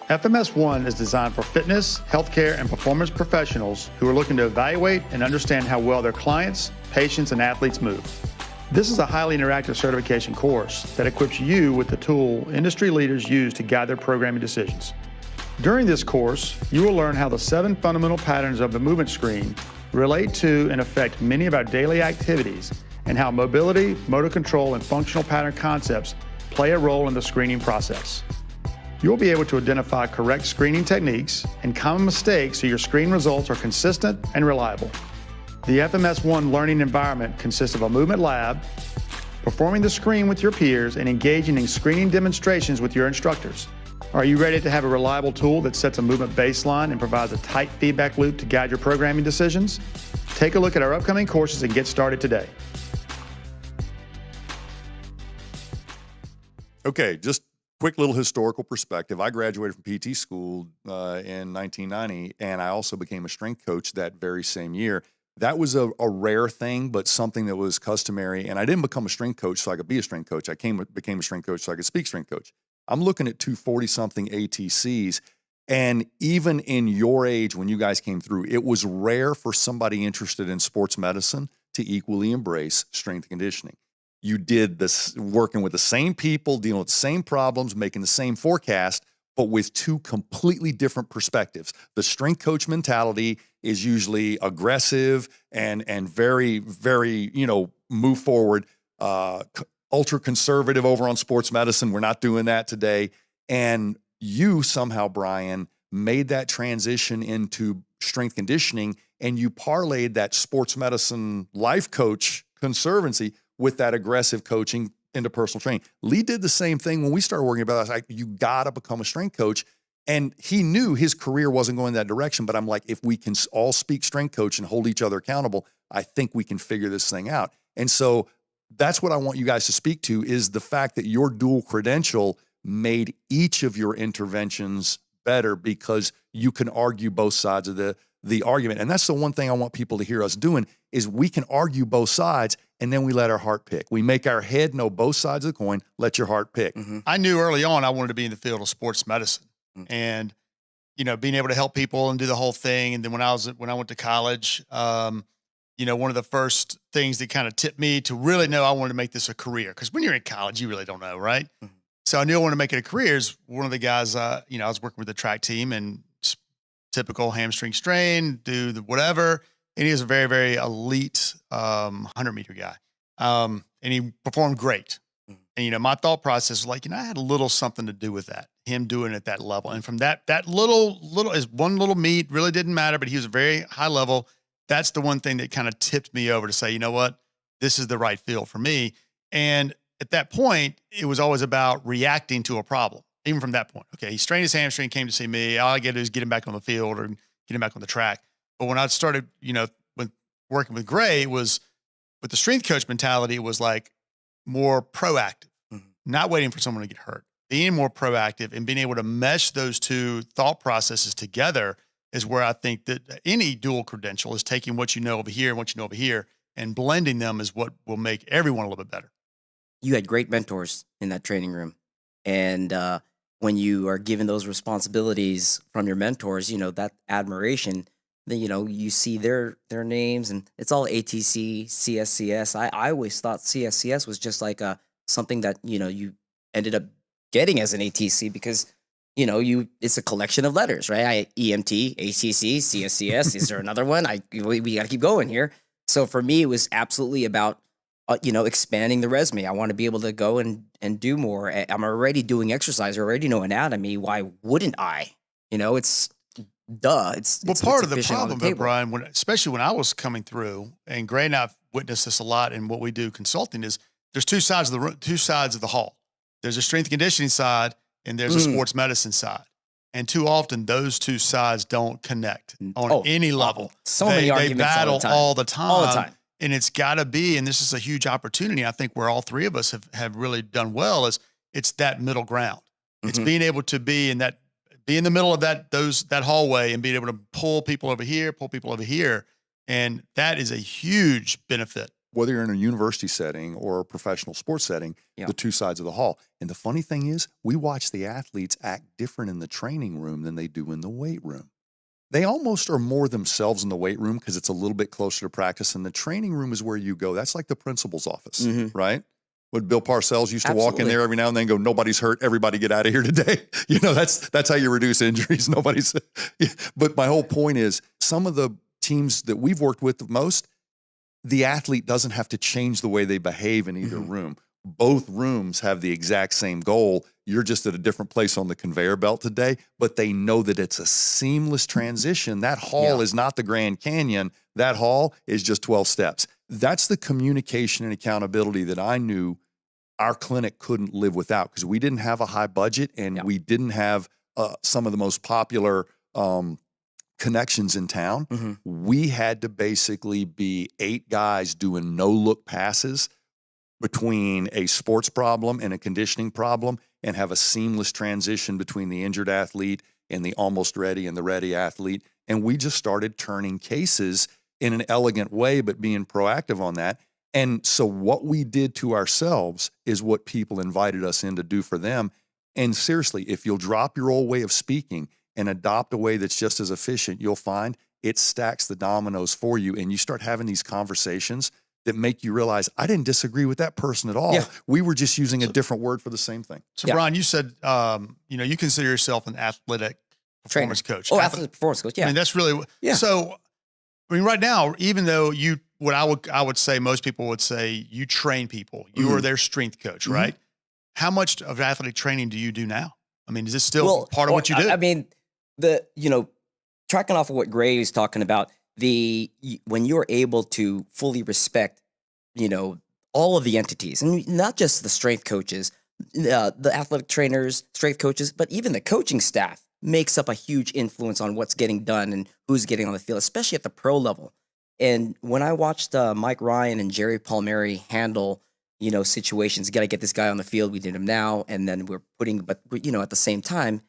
FMS 1 is designed for fitness, healthcare, and performance professionals who are looking to evaluate and understand how well their clients, patients, and athletes move. This is a highly interactive certification course that equips you with the tool industry leaders use to guide their programming decisions. During this course, you will learn how the 7 fundamental patterns of the movement screen relate to and affect many of our daily activities, and how mobility, motor control, and functional pattern concepts play a role in the screening process. You'll be able to identify correct screening techniques and common mistakes so your screen results are consistent and reliable. The FMS1 learning environment consists of a movement lab, performing the screen with your peers, and engaging in screening demonstrations with your instructors. Are you ready to have a reliable tool that sets a movement baseline and provides a tight feedback loop to guide your programming decisions? Take a look at our upcoming courses and get started today. Okay, just quick little historical perspective. I graduated from PT school in 1990, and I also became a strength coach that very same year. That was a rare thing, but something that was customary. And I didn't become a strength coach so I could be a strength coach. I became a strength coach so I could speak strength coach. I'm looking at 240-something ATCs. And even in your age, when you guys came through, it was rare for somebody interested in sports medicine to equally embrace strength and conditioning. You did this working with the same people, dealing with the same problems, making the same forecast, but with 2 completely different perspectives. The strength coach mentality is usually aggressive and very, very, move forward, ultra conservative over on sports medicine. We're not doing that today. And you somehow, Brian, made that transition into strength conditioning, and you parlayed that sports medicine life coach conservancy with that aggressive coaching into personal training. Lee did the same thing when we started working about it. I was like, you got to become a strength coach. And he knew his career wasn't going that direction. But I'm like, if we can all speak strength coach and hold each other accountable, I think we can figure this thing out. And so that's what I want you guys to speak to, is the fact that your dual credential made each of your interventions better because you can argue both sides of the argument. And that's the one thing I want people to hear us doing, is we can argue both sides and then we let our heart pick. We make our head know both sides of the coin, let your heart pick. Mm-hmm. I knew early on I wanted to be in the field of sports medicine. Mm-hmm. And, being able to help people and do the whole thing. And then when I went to college, one of the first things that kind of tipped me to really know I wanted to make this a career. Because when you're in college, you really don't know, right? Mm-hmm. So I knew I wanted to make it a career. Is one of the guys, I was working with the track team, and typical hamstring strain, do the whatever. And he was a very, very elite 100-meter guy. And he performed great. And, my thought process was like, I had a little something to do with that, him doing it at that level. And from that little is one little meet, really didn't matter, but he was a very high level. That's the one thing that kind of tipped me over to say, you know what, this is the right field for me. And at that point, it was always about reacting to a problem. Even from that point, okay, he strained his hamstring, came to see me. All I get to do is get him back on the field or get him back on the track. But when I started, when working with Gray, it was with the strength coach mentality, it was like more proactive, not waiting for someone to get hurt, being more proactive and being able to mesh those 2 thought processes together is where I think that any dual credential is taking what you know over here and what you know over here and blending them is what will make everyone a little bit better. you had great mentors in that training room. And when you are given those responsibilities from your mentors, that admiration, then, you see their names, and it's all ATC, CSCS. I always thought CSCS was just like something that, you ended up getting as an ATC because, it's a collection of letters, right? EMT, ATC, CSCS. Is there another one? We got to keep going here. So for me, it was absolutely about, expanding the resume. I want to be able to go and do more. I'm already doing exercise. I already know anatomy. Why wouldn't I? It's duh. It's part of the problem, though, Brian, especially when I was coming through, and Gray and I've witnessed this a lot in what we do consulting, is there's two sides of the hall. There's a strength and conditioning side, and there's a sports medicine side. And too often, those two sides don't connect on any level. So many arguments battle all the time. All the time. And it's got to be, and this is a huge opportunity, I think, where all three of us have really done well, is it's that middle ground. It's being able to be in the middle of that hallway and being able to pull people over here. And that is a huge benefit. Whether you're in a university setting or a professional sports setting, the two sides of the hall. And the funny thing is, we watch the athletes act different in the training room than they do in the weight room. They almost are more themselves in the weight room because it's a little bit closer to practice. And the training room is where you go. That's like the principal's office, right? What Bill Parcells used to walk in there every now and then and go, nobody's hurt, everybody get out of here today. That's how you reduce injuries. But my whole point is, some of the teams that we've worked with the most, the athlete doesn't have to change the way they behave in either room. Both rooms have the exact same goal. You're just at a different place on the conveyor belt today, but they know that it's a seamless transition. That hall is not the Grand Canyon. That hall is just 12 steps. That's the communication and accountability that I knew our clinic couldn't live without, because we didn't have a high budget, and we didn't have some of the most popular connections in town. We had to basically be 8 guys doing no-look passes between a sports problem and a conditioning problem, and have a seamless transition between the injured athlete and the almost ready and the ready athlete. And we just started turning cases in an elegant way, but being proactive on that. And so what we did to ourselves is what people invited us in to do for them. And seriously, if you'll drop your old way of speaking and adopt a way that's just as efficient, you'll find it stacks the dominoes for you. And you start having these conversations that make you realize, I didn't disagree with that person at all. Yeah. We were just using a different word for the same thing. So Brian, you said, you consider yourself an athletic performance coach. Oh, athletic performance coach. Yeah. I mean, that's really, so, right now, even though I would say most people would say you train people, you are their strength coach, right? How much of athletic training do you do now? I mean, is this still part of what you do? I mean, tracking off of what Gray is talking about, when you're able to fully respect, all of the entities, and not just the strength coaches, the athletic trainers, strength coaches, but even the coaching staff makes up a huge influence on what's getting done and who's getting on the field, especially at the pro level. And when I watched Mike Ryan and Jerry Palmieri handle, situations, got to get this guy on the field, we need him now, and then we're at the same time,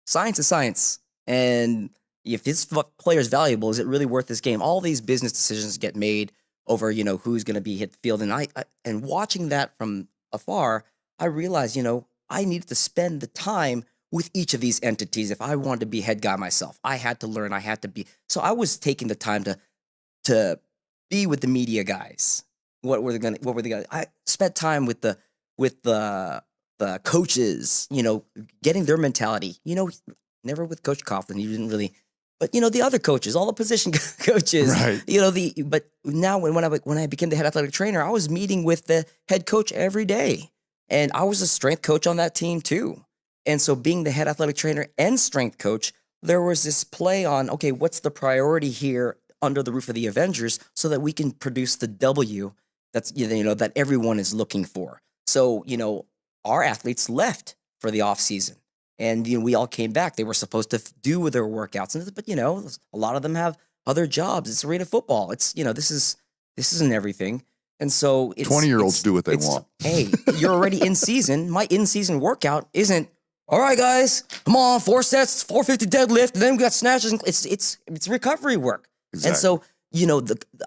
science is science. And if this player is valuable, is it really worth this game? All these business decisions get made over, who's going to be hit the field. And and watching that from afar, I realized, I needed to spend the time with each of these entities. If I wanted to be head guy myself, I had to learn, so I was taking the time to be with the media guys. What were the guys? I spent time with the coaches, getting their mentality, never with Coach Coughlin. You didn't really, but the other coaches, all the position coaches, right. But now when I became the head athletic trainer, I was meeting with the head coach every day, and I was a strength coach on that team too. And so being the head athletic trainer and strength coach, there was this play on, okay, what's the priority here under the roof of the Avengers so that we can produce the W that's, that everyone is looking for. So, our athletes left for the off season, and, we all came back. They were supposed to do their workouts, but, a lot of them have other jobs. It's arena football. It's, this isn't everything. And so 20-year-olds do what they want. Hey, you're already in season. My in-season workout isn't, all right, guys, come on, 4 sets, 450 deadlift, and then we got snatches. It's recovery work. Exactly. And so,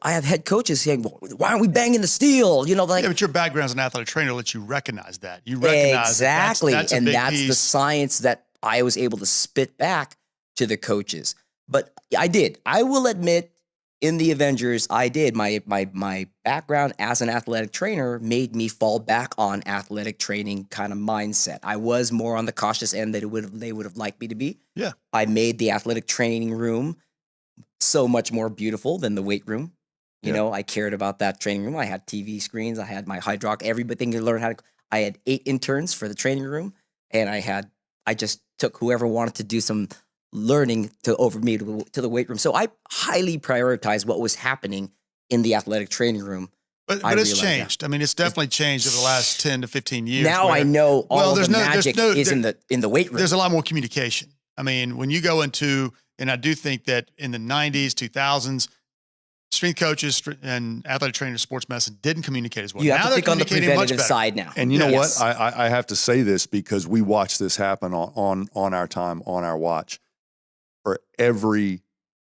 I have head coaches saying, well, why aren't we banging the steel? Like, yeah, but your background as an athletic trainer lets you recognize that. You recognize exactly. That's and a big that's piece. the science that I was able to spit back to the coaches. But I will admit, in the Avengers, I did. My background as an athletic trainer made me fall back on athletic training kind of mindset. I was more on the cautious end that they would have liked me to be. Yeah. I made the athletic training room so much more beautiful than the weight room. I cared about that training room. I had TV screens. I had my hydraulic, everything to learn how to. I had 8 interns for the training room, and I just took whoever wanted to do some learning to the weight room. So I highly prioritized what was happening in the athletic training room. But it's changed. I mean, it's definitely changed over the last 10 to 15 years. Now I know all the magic is in the weight room. There's a lot more communication. I mean, when you go into, and I do think that in the 90s, 2000s, strength coaches and athletic trainers, sports medicine didn't communicate as well. You have now to think on the preventative side now. And you know what? I have to say this because we watched this happen on our time, on our watch. For every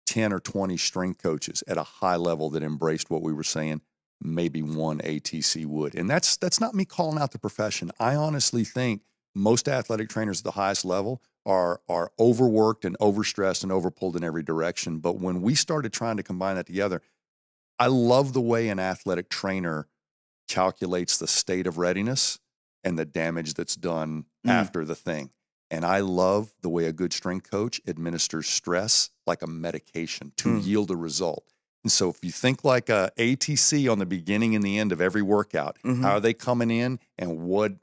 10 or 20 strength coaches at a high level that embraced what we were saying, maybe one ATC would. And that's not me calling out the profession. I honestly think most athletic trainers at the highest level are overworked and overstressed and overpulled in every direction. But when we started trying to combine that together, I love the way an athletic trainer calculates the state of readiness and the damage that's done after the thing. And I love the way a good strength coach administers stress like a medication to yield a result. And so if you think like a ATC on the beginning and the end of every workout, how are they coming in and what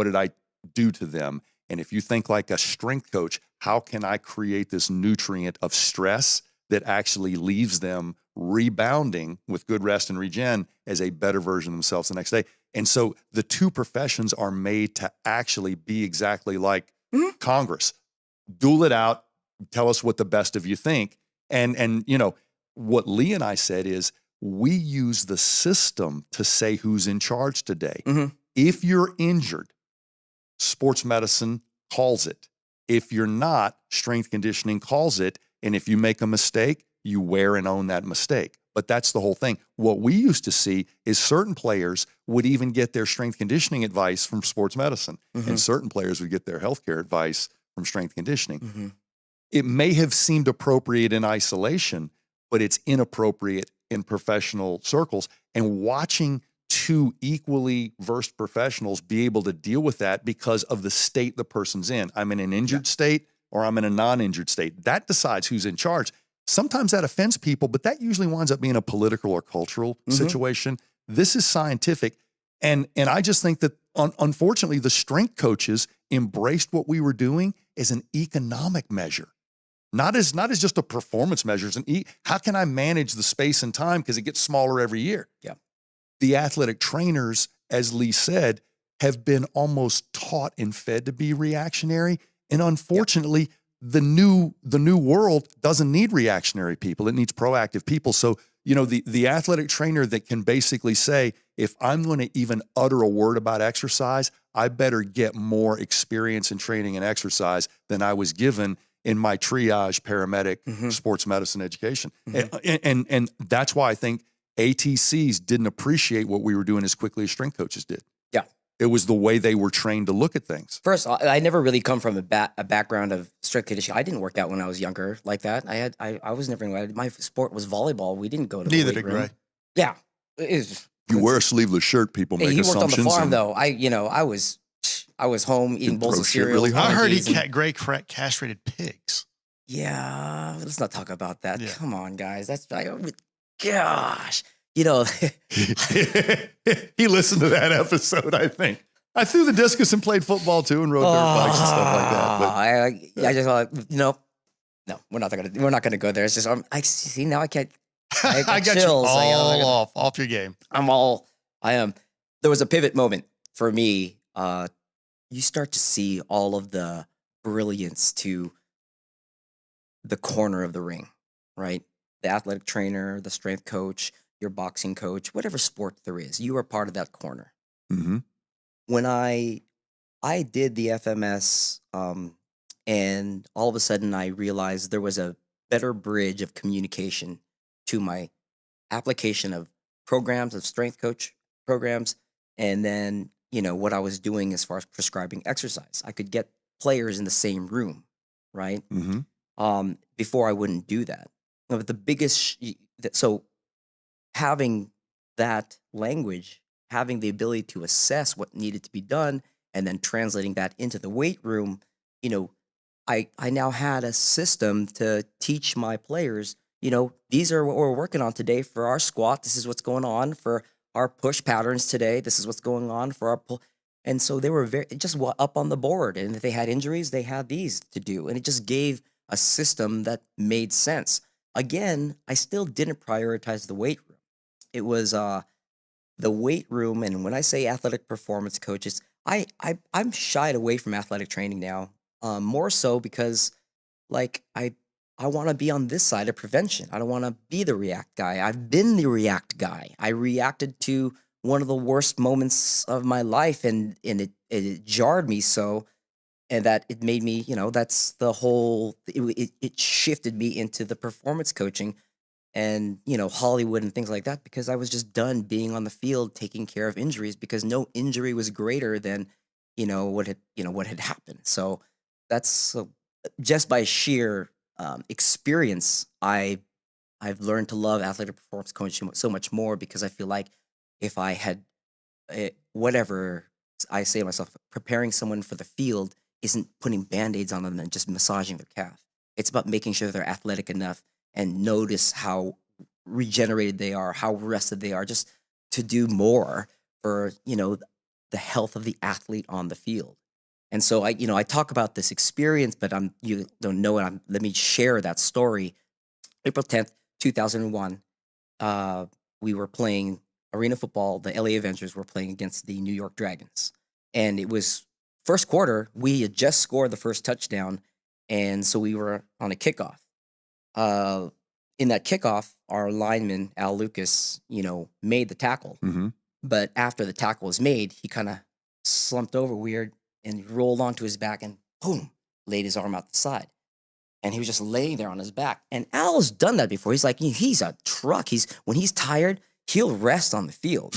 did I do to them? And if you think like a strength coach, how can I create this nutrient of stress that actually leaves them rebounding with good rest and regen as a better version of themselves the next day? And so the two professions are made to actually be exactly like Congress. Duel it out, tell us what the best of you think. And what Lee and I said is we use the system to say who's in charge today. If you're injured, sports medicine calls it. If you're not, strength conditioning calls it. And if you make a mistake, you wear and own that mistake. But that's the whole thing. What we used to see is certain players would even get their strength conditioning advice from sports medicine, and certain players would get their healthcare advice from strength conditioning. It may have seemed appropriate in isolation, but it's inappropriate in professional circles. And watching two equally versed professionals be able to deal with that because of the state the person's in. I'm in an injured state or I'm in a non-injured state. That decides who's in charge. Sometimes that offends people, but that usually winds up being a political or cultural situation. This is scientific. And I just think that, unfortunately, the strength coaches embraced what we were doing as an economic measure, not as just a performance measure. How can I manage the space and time because it gets smaller every year? Yeah. The athletic trainers, as Lee said, have been almost taught and fed to be reactionary. And unfortunately, the new world doesn't need reactionary people. It needs proactive people. So, the athletic trainer that can basically say, if I'm going to even utter a word about exercise, I better get more experience in training and exercise than I was given in my triage paramedic sports medicine education. And that's why I think ATCs didn't appreciate what we were doing as quickly as strength coaches did. Yeah. It was the way they were trained to look at things. First, I never really come from a background of strength conditioning. I didn't work out when I was younger like that. I was never, my sport was volleyball. We didn't go to the Neither weight did room. Gray. Yeah. You wear a sleeveless shirt, people make He worked on assumptions. the farm though. I was home eating bowls of cereal. really hard. I heard Gray castrated pigs. Yeah, let's not talk about that. Yeah. Come on, guys. Gosh. He listened to that episode, I think. I threw the discus and played football too and rode dirt bikes and stuff like that. But I just thought, no, we're not gonna go there. It's just I see now I can't. I got chills. you all off your game. I am. There was a pivot moment for me. You start to see all of the brilliance to the corner of the ring, right? The athletic trainer, the strength coach, your boxing coach, whatever sport there is, you are part of that corner. When I did the FMS, and all of a sudden I realized there was a better bridge of communication to my application of programs, of strength coach programs, and then, what I was doing as far as prescribing exercise. I could get players in the same room, right? Before I wouldn't do that. But the biggest, so having that language, having the ability to assess what needed to be done, and then translating that into the weight room, I now had a system to teach my players, these are what we're working on today for our squat. This is what's going on for our push patterns today. This is what's going on for our pull. And so they were just up on the board. And if they had injuries, they had these to do. And it just gave a system that made sense. Again, I still didn't prioritize the weight room. It was the weight room. And when I say athletic performance coaches, I'm shied away from athletic training now. More so because, I want to be on this side of prevention. I don't want to be the react guy. I've been the react guy. I reacted to one of the worst moments of my life, and it jarred me so, and that it made me, that's the whole. It shifted me into the performance coaching, and Hollywood and things like that, because I was just done being on the field taking care of injuries, because no injury was greater than what had happened. So that's just by sheer experience, I've learned to love athletic performance coaching so much more, because I feel like if I had whatever I say to myself, preparing someone for the field isn't putting Band-Aids on them and just massaging their calf. It's about making sure they're athletic enough and notice how regenerated they are, how rested they are, just to do more for, the health of the athlete on the field. And so I talk about this experience, but you don't know it. Let me share that story. April 10th, 2001, we were playing arena football. The LA Avengers were playing against the New York Dragons. And it was first quarter. We had just scored the first touchdown. And so we were on a kickoff. In that kickoff, our lineman, Al Lucas, made the tackle. But after the tackle was made, he kind of slumped over weird and he rolled onto his back and boom, laid his arm out the side. And he was just laying there on his back. And Al's done that before. He's like, he's a truck. When he's tired, he'll rest on the field.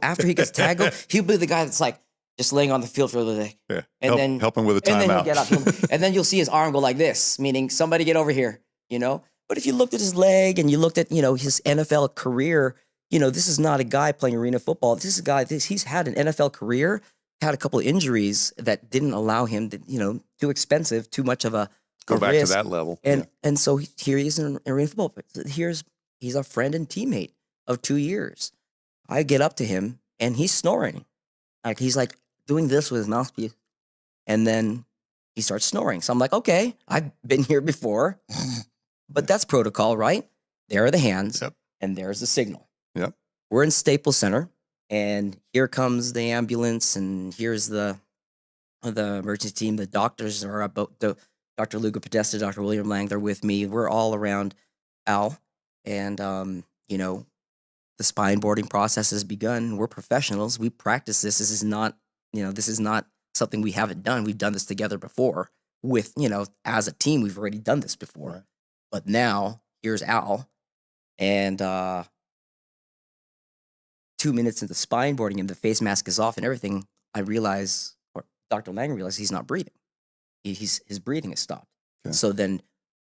After he gets tackled, he'll be the guy that's like just laying on the field for a little bit. Yeah. And help him with a timeout. And then he'll get up. And then you'll see his arm go like this, meaning somebody get over here, But if you looked at his leg and you looked at, his NFL career, this is not a guy playing arena football. This is a guy, he's had an NFL career, had a couple of injuries that didn't allow him to, too expensive, too much of a Go back risk. to that level. And so here he is in arena football. He's a friend and teammate of 2 years. I get up to him and he's snoring. Like he's like doing this with his mouthpiece. And then he starts snoring. So I'm like, okay, I've been here before. But that's protocol, right? There are the hands and there's the signal. Yep. We're in Staples Center and here comes the ambulance and here's the emergency team. The doctors are about Dr. Luca Podesta, Dr. William Lang, they're with me. We're all around Al and, the spine boarding process has begun. We're professionals. We practice this. This is not something we haven't done. We've done this together before with, as a team, we've already done this before. Right. But now here's Al and 2 minutes into spine boarding and the face mask is off and everything, I realize, or Dr. Lang realized he's not breathing. His breathing is stopped. Okay. So then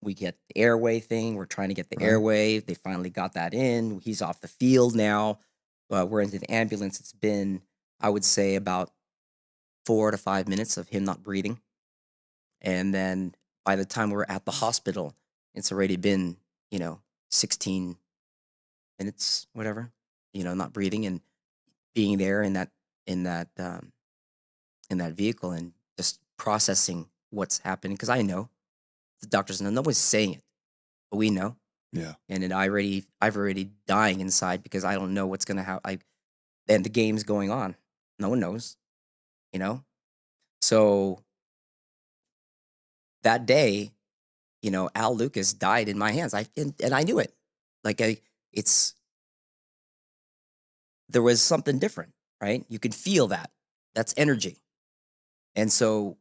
we get the airway thing. We're trying to get the airway. They finally got that in. He's off the field now. We're into the ambulance. It's been, I would say, about 4 to 5 minutes of him not breathing. And then by the time we're at the hospital, it's already been, 16 minutes, whatever, not breathing and being there in that vehicle and just processing what's happening. Because I know the doctors know, nobody's saying it, but we know. Yeah. And then I've already dying inside because I don't know what's gonna happen. And the game's going on. No one knows, So that day, Al Lucas died in my hands. And I knew it. There was something different, right? You could feel that. That's energy. And so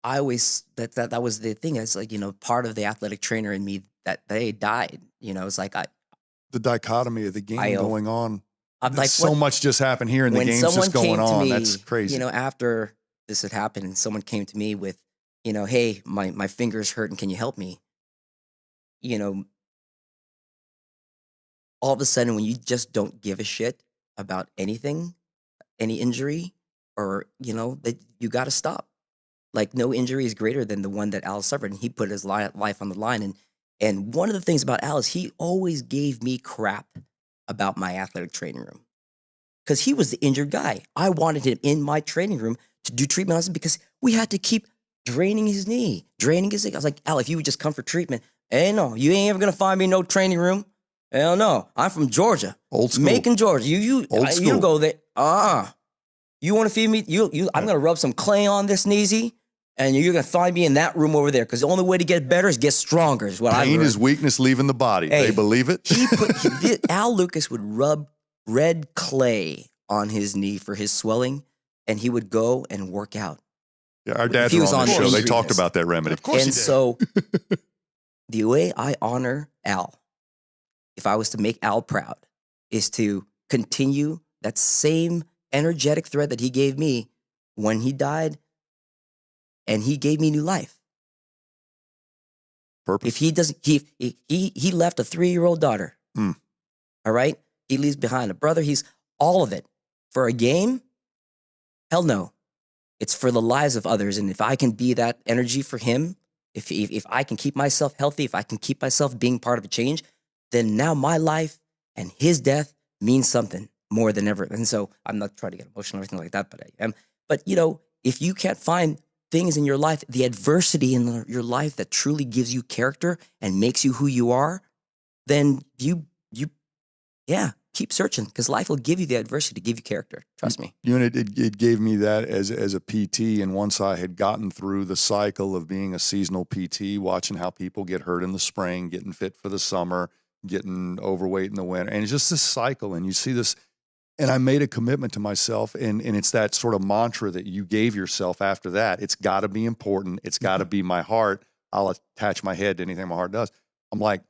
I always, that was the thing. It's like, part of the athletic trainer in me that day died. It's like, the dichotomy of the game going on. I'm like, so much just happened here, and the game's just going on. That's crazy. You know, after this had happened, and someone came to me with, you know, hey, my finger's hurting. Can you help me? You know, all of a sudden, when you just don't give a shit about anything, any injury, or, you know, that you got to stop. Like, no injury is greater than the one that Al suffered, and he put his life on the line. And one of the things about Al is he always gave me crap about my athletic training room because he was the injured guy. I wanted him in my training room to do treatment on him because we had to keep draining his knee. I was like, Al, if you would just come for treatment, hey, no, you ain't ever going to find me no training room. Hell no. I'm from Georgia. Old school. Macon, Georgia. You go there. You want to feed me? I'm going to rub some clay on this kneesy, and you're going to find me in that room over there because the only way to get better is get stronger is what I learned. Pain is weakness leaving the body. Hey, they believe it? Al Lucas would rub red clay on his knee for his swelling, and he would go and work out. Yeah, our dads were on the show. They talked about that remedy. Of course he did. So the way I honor Al, if I was to make Al proud, is to continue that same energetic thread that he gave me when he died, and he gave me new life. Purpose. If he doesn't, he left a 3-year-old daughter. Mm. All right, he leaves behind a brother. He's all of it for a game. Hell no, it's for the lives of others. And if I can be that energy for him, if I can keep myself healthy, if I can keep myself being part of a change, then now my life and his death means something more than ever. And so I'm not trying to get emotional or anything like that, but I am. But, you know, if you can't find things in your life, the adversity in your life that truly gives you character and makes you who you are, then keep searching because life will give you the adversity to give you character. Trust me. You know, it gave me that as a PT. And once I had gotten through the cycle of being a seasonal PT, watching how people get hurt in the spring, getting fit for the summer, getting overweight in the winter, and it's just this cycle. And you see this, and I made a commitment to myself, and it's that sort of mantra that you gave yourself after that. It's got to be important. It's got to be my heart. I'll attach my head to anything my heart does. I'm like,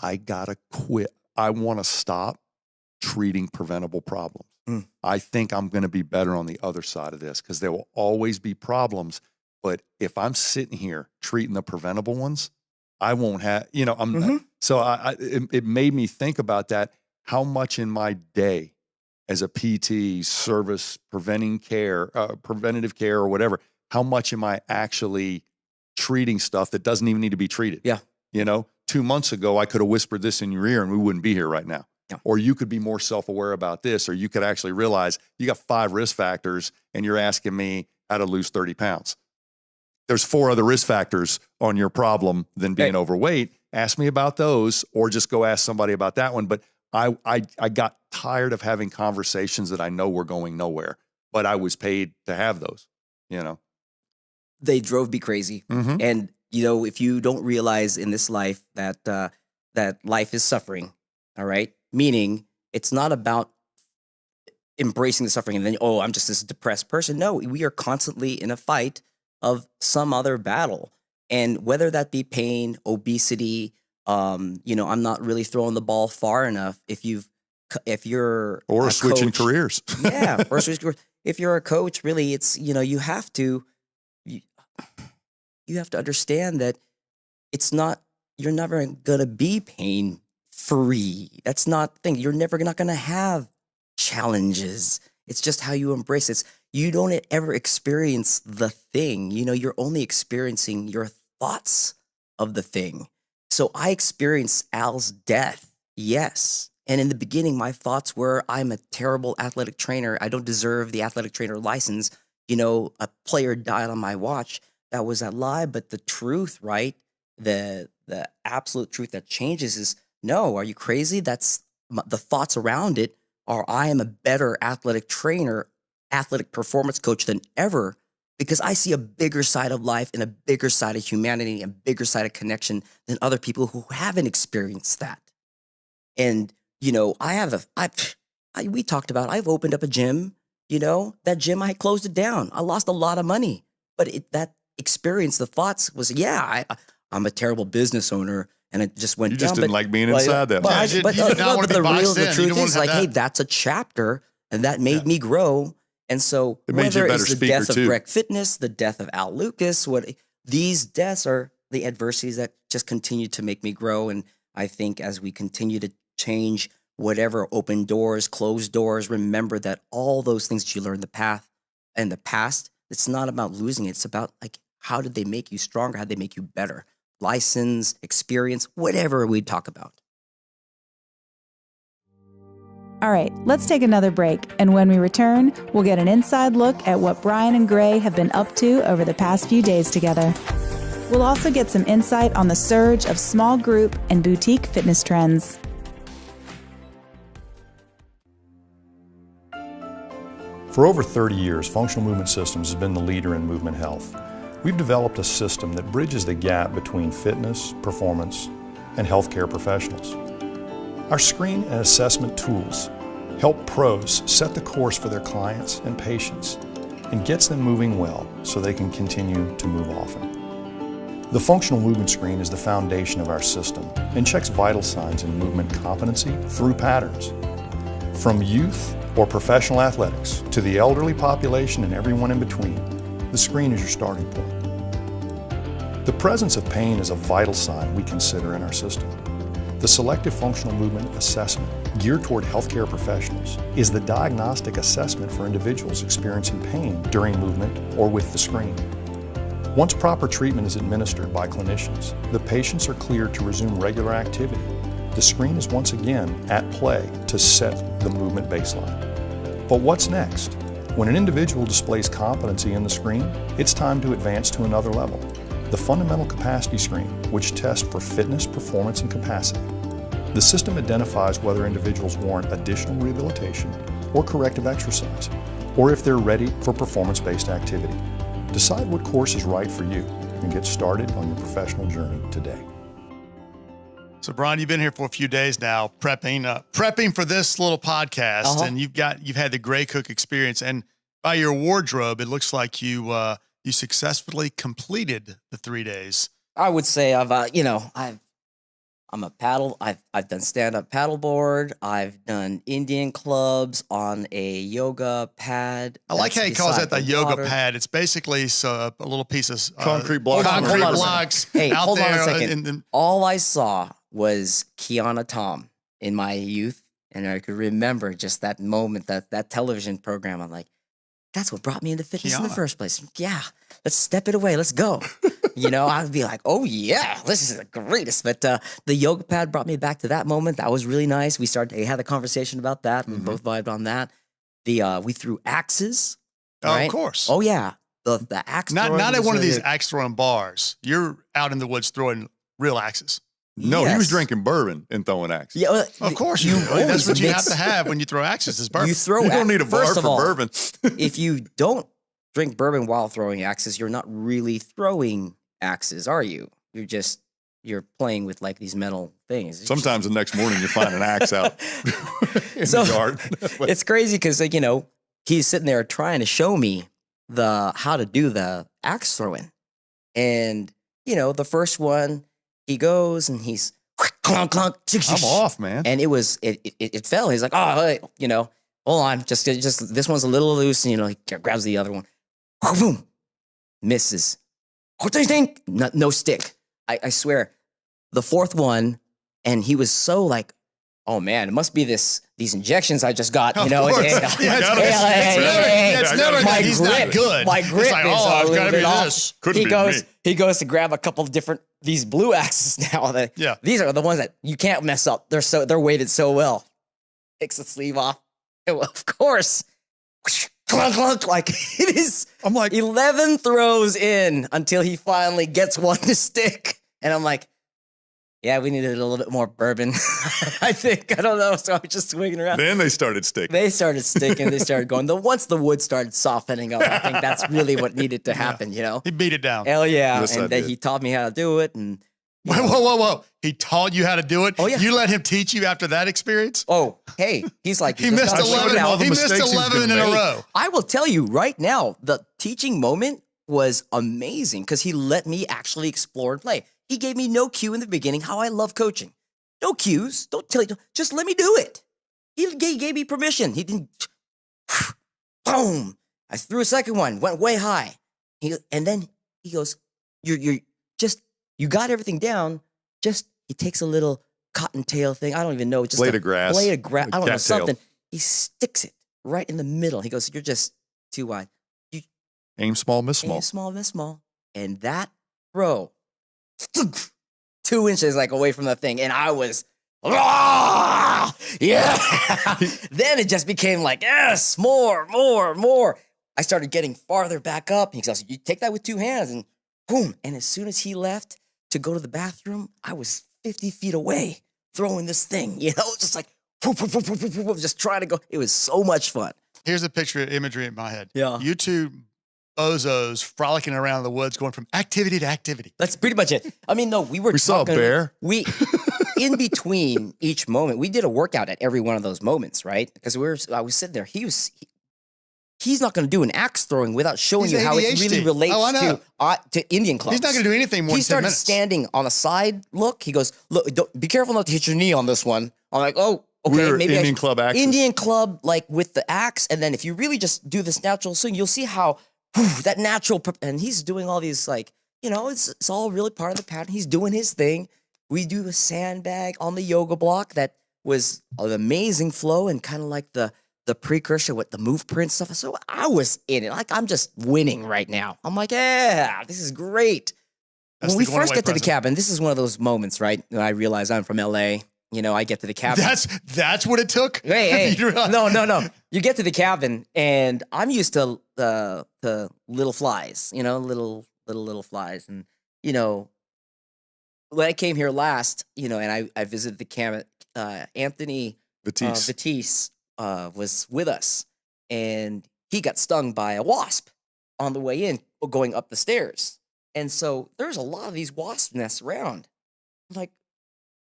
I got to quit. I want to stop treating preventable problems. I think I'm going to be better on the other side of this because there will always be problems. But if I'm sitting here treating the preventable ones, I won't have, you know, so it made me think about that. How much in my day as a PT, service, preventative care or whatever, how much am I actually treating stuff that doesn't even need to be treated? Yeah. You know, 2 months ago, I could have whispered this in your ear and we wouldn't be here right now. Yeah. Or you could be more self-aware about this, or you could actually realize you got 5 risk factors and you're asking me how to lose 30 pounds. There's 4 other risk factors on your problem than being overweight. Ask me about those, or just go ask somebody about that one. But I got tired of having conversations that I know were going nowhere, but I was paid to have those, you know. They drove me crazy. And, you know, if you don't realize in this life that that life is suffering, all right? Meaning it's not about embracing the suffering and then, oh, I'm just this depressed person. No, we are constantly in a fight of some other battle. And whether that be pain, obesity, you know, I'm not really throwing the ball far enough. If you're or switching coach, careers. Yeah. Or switching careers. If you're a coach, really, it's, you know, you have to understand that it's not, you're never going to be pain free. That's not the thing. You're never not going to have challenges. It's just how you embrace it. You don't ever experience the thing. You know, you're only experiencing your thoughts of the thing. So I experienced Al's death, yes. And in the beginning, my thoughts were, I'm a terrible athletic trainer. I don't deserve the athletic trainer license. You know, a player died on my watch. That was a lie. But the truth, right? The absolute truth that changes is, no, are you crazy? That's the thoughts around it are, I am a better athletic trainer, athletic performance coach than ever, because I see a bigger side of life and a bigger side of humanity and a bigger side of connection than other people who haven't experienced that. And, you know, we talked about, I've opened up a gym, you know, that gym, I closed it down. I lost a lot of money, but that experience, the thoughts was, yeah, I'm a terrible business owner and it just went You down. just didn't like being inside that. Yeah, much. you did not want to be boxed in. The You truth didn't want is, to have like, hey, that. that's a chapter, and that made me grow. And so, It made you a whether better it's the speaker, death of too. Breck Fitness, the death of Al Lucas, these deaths are the adversities that just continue to make me grow. And I think as we continue to change whatever, open doors, closed doors, remember that all those things that you learned in the past, it's not about losing it. It's about, like, how did they make you stronger? How did they make you better? License, experience, whatever we talk about. All right, let's take another break. And when we return, we'll get an inside look at what Brian and Gray have been up to over the past few days together. We'll also get some insight on the surge of small group and boutique fitness trends. For over 30 years, Functional Movement Systems has been the leader in movement health. We've developed a system that bridges the gap between fitness, performance, and healthcare professionals. Our screen and assessment tools help pros set the course for their clients and patients and gets them moving well so they can continue to move often. The Functional Movement Screen is the foundation of our system and checks vital signs in movement competency through patterns. From youth or professional athletics to the elderly population and everyone in between, the screen is your starting point. The presence of pain is a vital sign we consider in our system. The Selective Functional Movement Assessment, geared toward healthcare professionals, is the diagnostic assessment for individuals experiencing pain during movement or with the screen. Once proper treatment is administered by clinicians, the patients are cleared to resume regular activity. The screen is once again at play to set the movement baseline. But what's next? When an individual displays competency in the screen, it's time to advance to another level. The Fundamental Capacity Screen, which tests for fitness, performance, and capacity. The system identifies whether individuals warrant additional rehabilitation or corrective exercise, or if they're ready for performance-based activity. Decide what course is right for you and get started on your professional journey today. So, Brian, you've been here for a few days now, prepping for this little podcast, and you've had the Gray Cook experience. And by your wardrobe, it looks like you successfully completed the 3 days. I would say I've done stand-up paddleboard. I've done Indian clubs on a yoga pad. I like how he calls that the yoga pad. It's basically a little piece of Concrete blocks. Hey, out hold on a there. second. All I saw was Kiana Tom in my youth, and I could remember just that moment, that television program. I'm like, that's what brought me into fitness in the first place. Yeah, let's step it away. Let's go. I'd be like, oh yeah, this is the greatest. But the yoga pad brought me back to that moment. That was really nice. We had a conversation about that. We both vibed on that. We threw axes. Right? Of course. Oh yeah, the axe. Not at one of these axe throwing bars. You're out in the woods throwing real axes. No, Yes. he was drinking bourbon and throwing axes. Yeah, Of course, that's what you have to have when you throw axes. Is bourbon. You throw. You don't need a bar First of for all, bourbon. if you don't drink bourbon while throwing axes, you're not really throwing axes, are you? You're playing with like these metal things. Sometimes the next morning you find an axe out in So, the yard. It's crazy because he's sitting there trying to show me how to do the axe throwing, and the first one he goes and he's clunk clunk. I'm off, man. And it fell. He's like, oh, hey, hold on, just this one's a little loose, and he grabs the other one, boom, misses. No stick. I swear, the fourth one, and he was so like, oh man, it must be these injections I just got. Of course. It's never my he's grip, not good. My grip it's like, is oh, a it's little got to be bit off. this. He goes to grab a couple of different these blue axes now. These are the ones that you can't mess up. They're weighted so well. Takes the sleeve off. Of course. Clunk, clunk, like it is. I'm like 11 throws in until he finally gets one to stick. And I'm like, yeah, we needed a little bit more bourbon. I think. I don't know. So I was just swinging around. Then they started sticking. They started sticking. They started going. Once the wood started softening up, I think that's really what needed to happen, He beat it down. Hell yeah. Yes, I and then did. he taught me how to do it. And Whoa. He taught you how to do it? Oh, yeah. You let him teach you after that experience? oh, hey, he's like, He missed I've showed 11. him all the He missed mistakes he's 11 in been a made. row. I will tell you right now, the teaching moment was amazing because he let me actually explore and play. He gave me no cue in the beginning how I love coaching. No cues. Don't tell you. Just let me do it. He gave me permission. He didn't. Boom. I threw a second one. Went way high. And then he goes, you got everything down. He takes a little cottontail thing. I don't even know. Just blade of grass. Blade of grass. I don't know, something. Tail. He sticks it right in the middle. He goes, you're just too wide. Aim small, miss small. Aim small, miss small. And that throw, 2 inches like away from the thing. And I was, yeah. Then it just became like, yes, more. I started getting farther back up. He goes, you take that with 2 hands and boom. And as soon as he left to go to the bathroom, I was 50 feet away throwing this thing, just like, just trying to go. It was so much fun. Here's a picture of imagery in my head. Yeah. You two bozos frolicking around in the woods, going from activity to activity. That's pretty much it. I mean, no, we saw a bear. In between each moment, we did a workout at every one of those moments, right? Because I was sitting there. He's not going to do an axe throwing without showing you how it really relates to Indian clubs. He's not going to do anything more than 10 minutes. He started standing on a side look. He goes, look, be careful not to hit your knee on this one. I'm like, oh, okay. Maybe Indian club axes. Indian club, like with the axe. And then if you really just do this natural swing, you'll see how that natural, and he's doing all these like, it's all really part of the pattern. He's doing his thing. We do a sandbag on the yoga block that was an amazing flow and kind of like the precursor with the move print stuff. So I was in it. Like, I'm just winning right now. I'm like, yeah, this is great. When we first get to the cabin, this is one of those moments, right? When I realize I'm from LA. I get to the cabin. That's what it took? Hey. No. You get to the cabin, and I'm used to the little flies, little flies. And, when I came here last, and I visited the cabin, Anthony Batiste was with us, and he got stung by a wasp on the way in, going up the stairs. And so there's a lot of these wasp nests around. I'm like,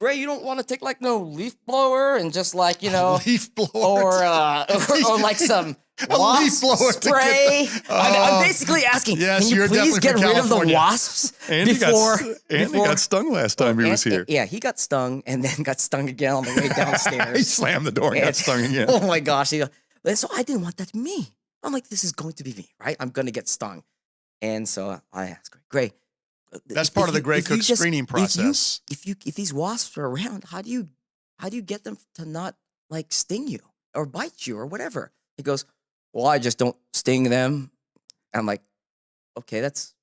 Ray, you don't want to take like no leaf blower and just like, leaf blower or like some wasp spray. I'm basically asking, can you please get rid of the wasps Andy got stung last time he was here. Yeah, he got stung and then got stung again on the way downstairs. He slammed the door and got stung again. Oh my gosh. So I didn't want that to be me. I'm like, this is going to be me, right? I'm going to get stung. And so I asked Gray, that's part of the Gray Cook screening process. If these wasps are around, how do you get them to not like sting you or bite you or whatever? He goes, well, I just don't sting them. And I'm like, okay, that's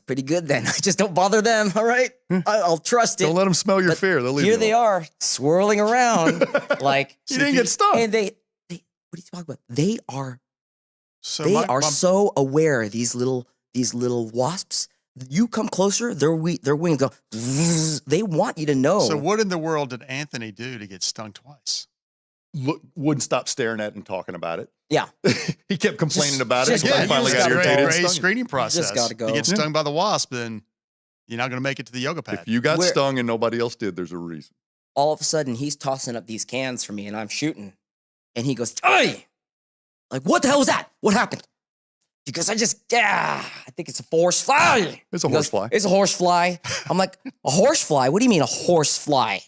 pretty good then. I just don't bother them. All right, I'll trust it. Don't let them smell your fear. They'll leave here they are swirling around like you didn't get stung. And they what are you talking about? They are so aware. These little wasps. You come closer, their wings go. They want you to know. So what in the world did Anthony do to get stung twice? Wouldn't stop staring at it and talking about it. Yeah, he kept complaining about it. So I finally got irritated. Great screening process. Just gotta go. You get stung by the wasp, then you're not going to make it to the yoga pad. If you got stung and nobody else did, there's a reason. All of a sudden, he's tossing up these cans for me, and I'm shooting, and he goes, "Hey, like what the hell was that? What happened?" Because I think it's a horse fly. It's a horse fly. It's a horse fly. I'm like, a horse fly? What do you mean a horse fly?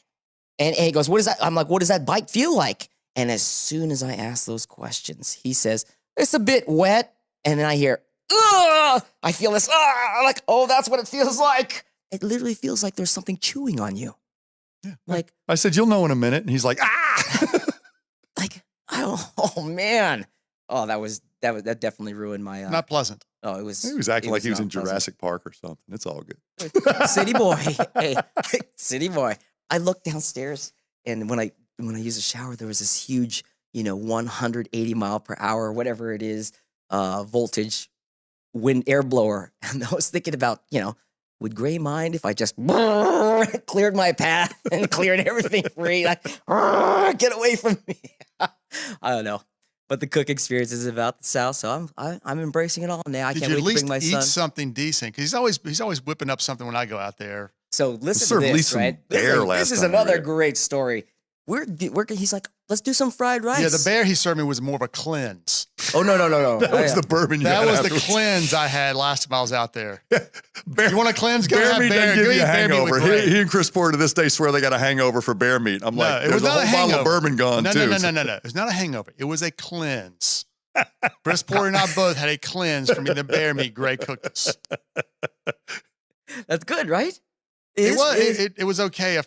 And he goes, what is that? I'm like, what does that bite feel like? And as soon as I ask those questions, he says, it's a bit wet. And then I hear, ugh! I feel this, like, oh, that's what it feels like. It literally feels like there's something chewing on you. Yeah. Like I said, you'll know in a minute. And he's like, like, oh man. Oh, that definitely ruined my. Not pleasant. Oh, it was. He was acting like he was in Jurassic Park or something. It's all good. City boy, hey, city boy. I looked downstairs, and when I used the shower, there was this huge, 180 mile per hour, whatever it is, voltage wind air blower, and I was thinking about, would Gray mind if I just cleared my path and cleared everything free? Like, get away from me. I don't know. But the cook experience is about the South, so I'm embracing it all now. I can't wait to bring my son. Eat something decent, because he's always whipping up something when I go out there. So listen to this, right? This is another great story. He's like, let's do some fried rice. Yeah, the bear he served me was more of a cleanse. Oh, no. That was the bourbon. That was the afterwards. cleanse I had last time I was out there. Bear, You want to cleanse? Go bear have meat bear doesn't meat. give Go you eat a bear meat with hangover. Ray. He and Chris Porter to this day swear they got a hangover for bear meat. I'm like, it there's was a not whole a bottle hangover. of bourbon gone No, too. no. It was not a hangover. It was a cleanse. Chris Porter and I both had a cleanse from eating the bear meat Gray cooked us. That's good, right? It was okay a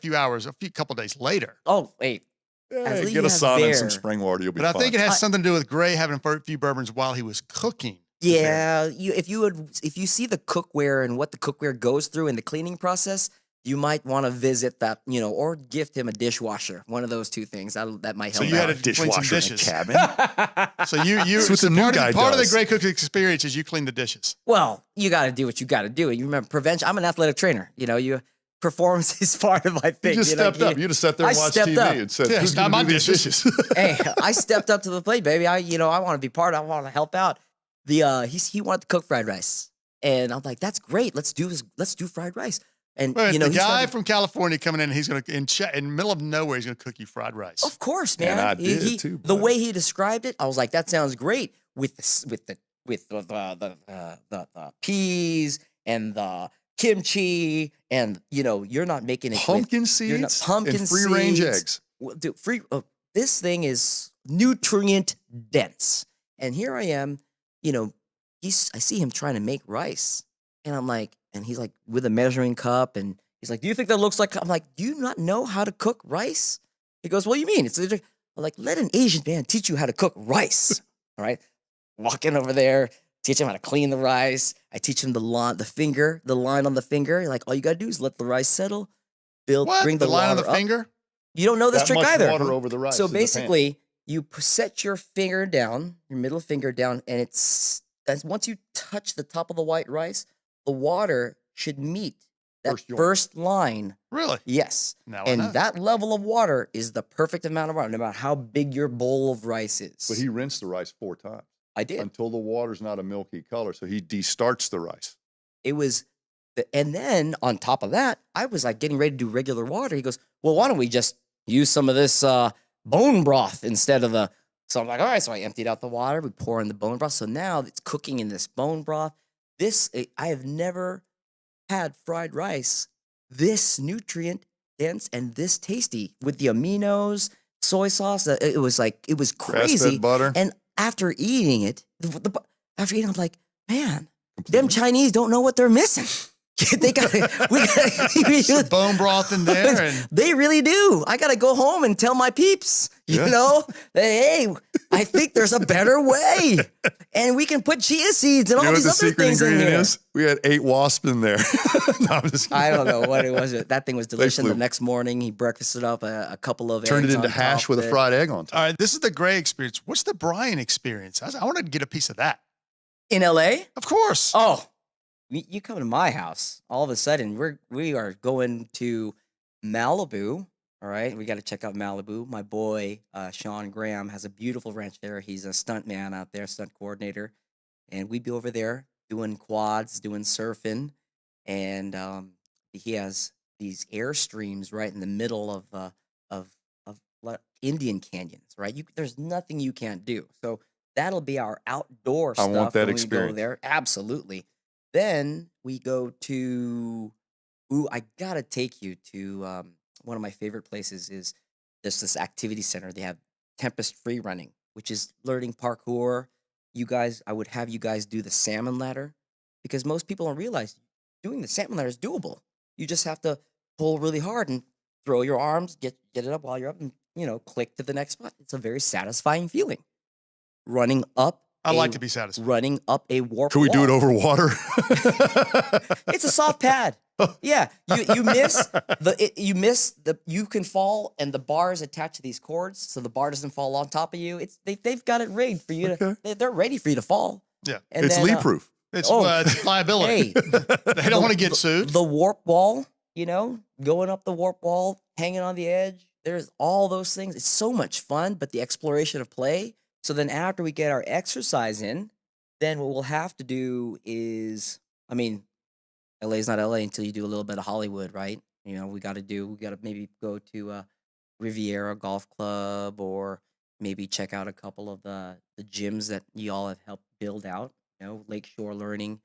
couple days later. Oh, wait. Yeah, least get you a have sauna and bear. some spring water. You'll be But I fine. think it has something to do with Gray having a few bourbons while he was cooking. Yeah, if you see the cookware and what the cookware goes through in the cleaning process, you might want to visit that, or gift him a dishwasher. One of those two things that might help. So you had out. to clean some dishwasher in the dishes. cabin. So you That's what the new guy part of the does. Gray cooking experience is you clean the dishes. Well, you got to do what you got to do. You remember prevention. I'm an athletic trainer. Performance is part of my thing. You just stepped up. You just sat there and I watched stepped TV up. and said, Yeah, "Who's it's not gonna my do these dishes." Hey, I stepped up to the plate, baby. I want to be part. I want to help out. He wanted to cook fried rice, and I'm like, that's great. Let's do fried rice. And Wait, he the guy started- from California coming in, he's gonna in the middle of nowhere, he's gonna cook you fried rice. Of course, man. And I did too, The buddy. way he described it, I was like, that sounds great with the peas and the kimchi, and you're not making it Pumpkin with, you're not- seeds pumpkin and free range seeds. eggs. Well, dude, this thing is nutrient dense, and here I am. I see him trying to make rice, and I'm like, and he's like with a measuring cup, and he's like, "Do you think that looks like?" I'm like, "Do you not know how to cook rice?" He goes, "What do you mean?" I'm like, "Let an Asian man teach you how to cook rice." All right, walking over there, teach him how to clean the rice. I teach him the line on the finger. Like, all you gotta do is let the rice settle, What? bring the line on water the up. finger? You don't know this That trick much either. water over the rice So in the pan. basically, you set your finger down, your middle finger down, and once you touch the top of the white rice, the water should meet that First joint. first line. Really? Yes. Now I know. And that level of water is the perfect amount of water, no matter how big your bowl of rice is. But he rinsed the rice 4 times I did. until the water's not a milky color. So he destarched the rice. It was, and then on top of that, I was like getting ready to do regular water. He goes, "Well, why don't we just use some of this bone broth instead of the?" So I'm like, "All right." So I emptied out the water. We pour in the bone broth. So now it's cooking in this bone broth. I have never had fried rice this nutrient dense and this tasty with the aminos, soy sauce. It was crazy. Grass-fed butter. And after eating it, I'm like, man, them Chinese don't know what they're missing. We got Some bone broth in there, and they really do. I got to go home and tell my peeps, hey, I think there's a better way. And we can put chia seeds and You know all what these the other secret things in ingredient here. is? We had 8 wasps in there. No, I'm just I don't know what it was. That thing was delicious. flew. The next morning, he breakfasted up a couple of turned it eggs into on hash top with of a it. fried egg on top. all right, this is the Gray experience. What's the Brian experience? I wanted to get a piece of that. In LA? Of course. Oh, you come to my house. All of a sudden, we are going to Malibu. All right, we got to check out Malibu. My boy Sean Graham has a beautiful ranch there. He's a stunt man out there, stunt coordinator, and we'd be over there doing quads, doing surfing, and he has these airstreams right in the middle of Indian canyons. Right, there's nothing you can't do. So that'll be our outdoor I stuff. want that when we go experience. there. Absolutely. Then we go to, I gotta take you to one of my favorite places is this activity center. They have Tempest Free Running, which is learning parkour. I would have you guys do the salmon ladder because most people don't realize doing the salmon ladder is doable. You just have to pull really hard and throw your arms, get it up while you're up, and click to the next spot. It's a very satisfying feeling. Running up. I like to be satisfied. Running up a warp Can we do it wall. over water? It's a soft pad. Yeah, you can fall, and the bar is attached to these cords, so the bar doesn't fall on top of you. They've got it rigged for you to. They're ready for you to fall. Yeah. And It's then, leak proof. It's, Oh. it's liability. Hey, They don't want to get sued. The warp wall, going up the warp wall, hanging on the edge. There's all those things. It's so much fun, but the exploration of play. So then after we get our exercise in, then what we'll have to do is, LA is not LA until you do a little bit of Hollywood, right? We got to maybe go to Riviera Golf Club or maybe check out a couple of the gyms that y'all have helped build out. Lakeshore Learning,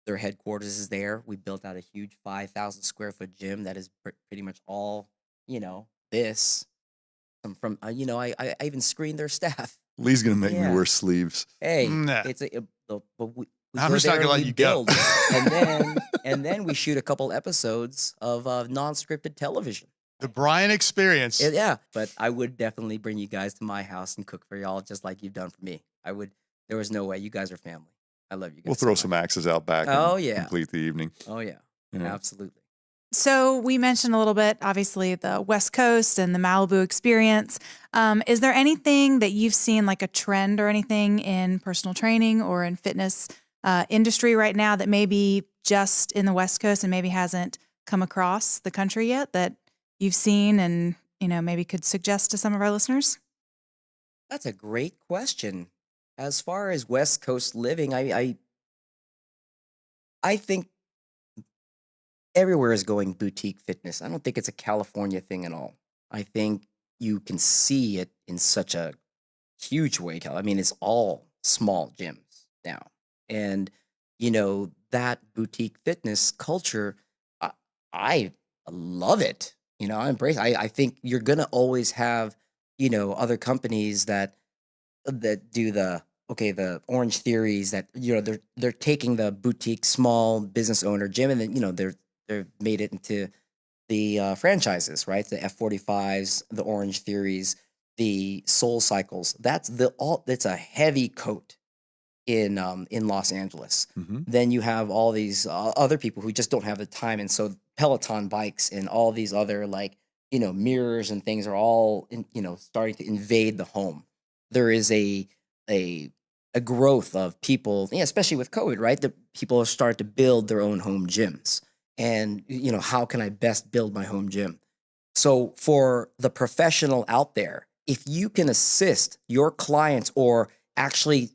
their headquarters is there. We built out a huge 5,000 square foot gym that is pretty much all, this. I even screened their staff. Lee's gonna make me Yeah. wear sleeves. Hey, Nah. but we I'm go just not there gonna and let we you go. build, and then we shoot a couple episodes of non-scripted television. The Brian experience. Yeah, but I would definitely bring you guys to my house and cook for y'all, just like you've done for me. I would. There was no way. You guys are family. I love you guys. We'll so throw much. some axes out back. Oh, and yeah. complete the evening. Oh yeah, Yeah. absolutely. So we mentioned a little bit, obviously, the West Coast and the Malibu experience. Is there anything that you've seen, like a trend or anything in personal training or in fitness industry right now that maybe just in the West Coast and maybe hasn't come across the country yet that you've seen and, maybe could suggest to some of our listeners? That's a great question. As far as West Coast living, I think everywhere is going boutique fitness. I don't think it's a California thing at all. I think you can see it in such a huge way. I mean, it's all small gyms now. And, that boutique fitness culture, I love it. I embrace it. I think you're going to always have, other companies that do the Orange Theories that, they're taking the boutique small business owner gym and then, they've made it into the franchises, right? The F45s, the Orange Theories, the Soul Cycles. That's a heavy coat in Los Angeles. Mm-hmm. Then you have all these other people who just don't have the time, and so Peloton bikes and all these other mirrors and things are all starting to invade the home. There is a growth of people, especially with COVID, right? The people have started to build their own home gyms. And, how can I best build my home gym? So for the professional out there, if you can assist your clients or actually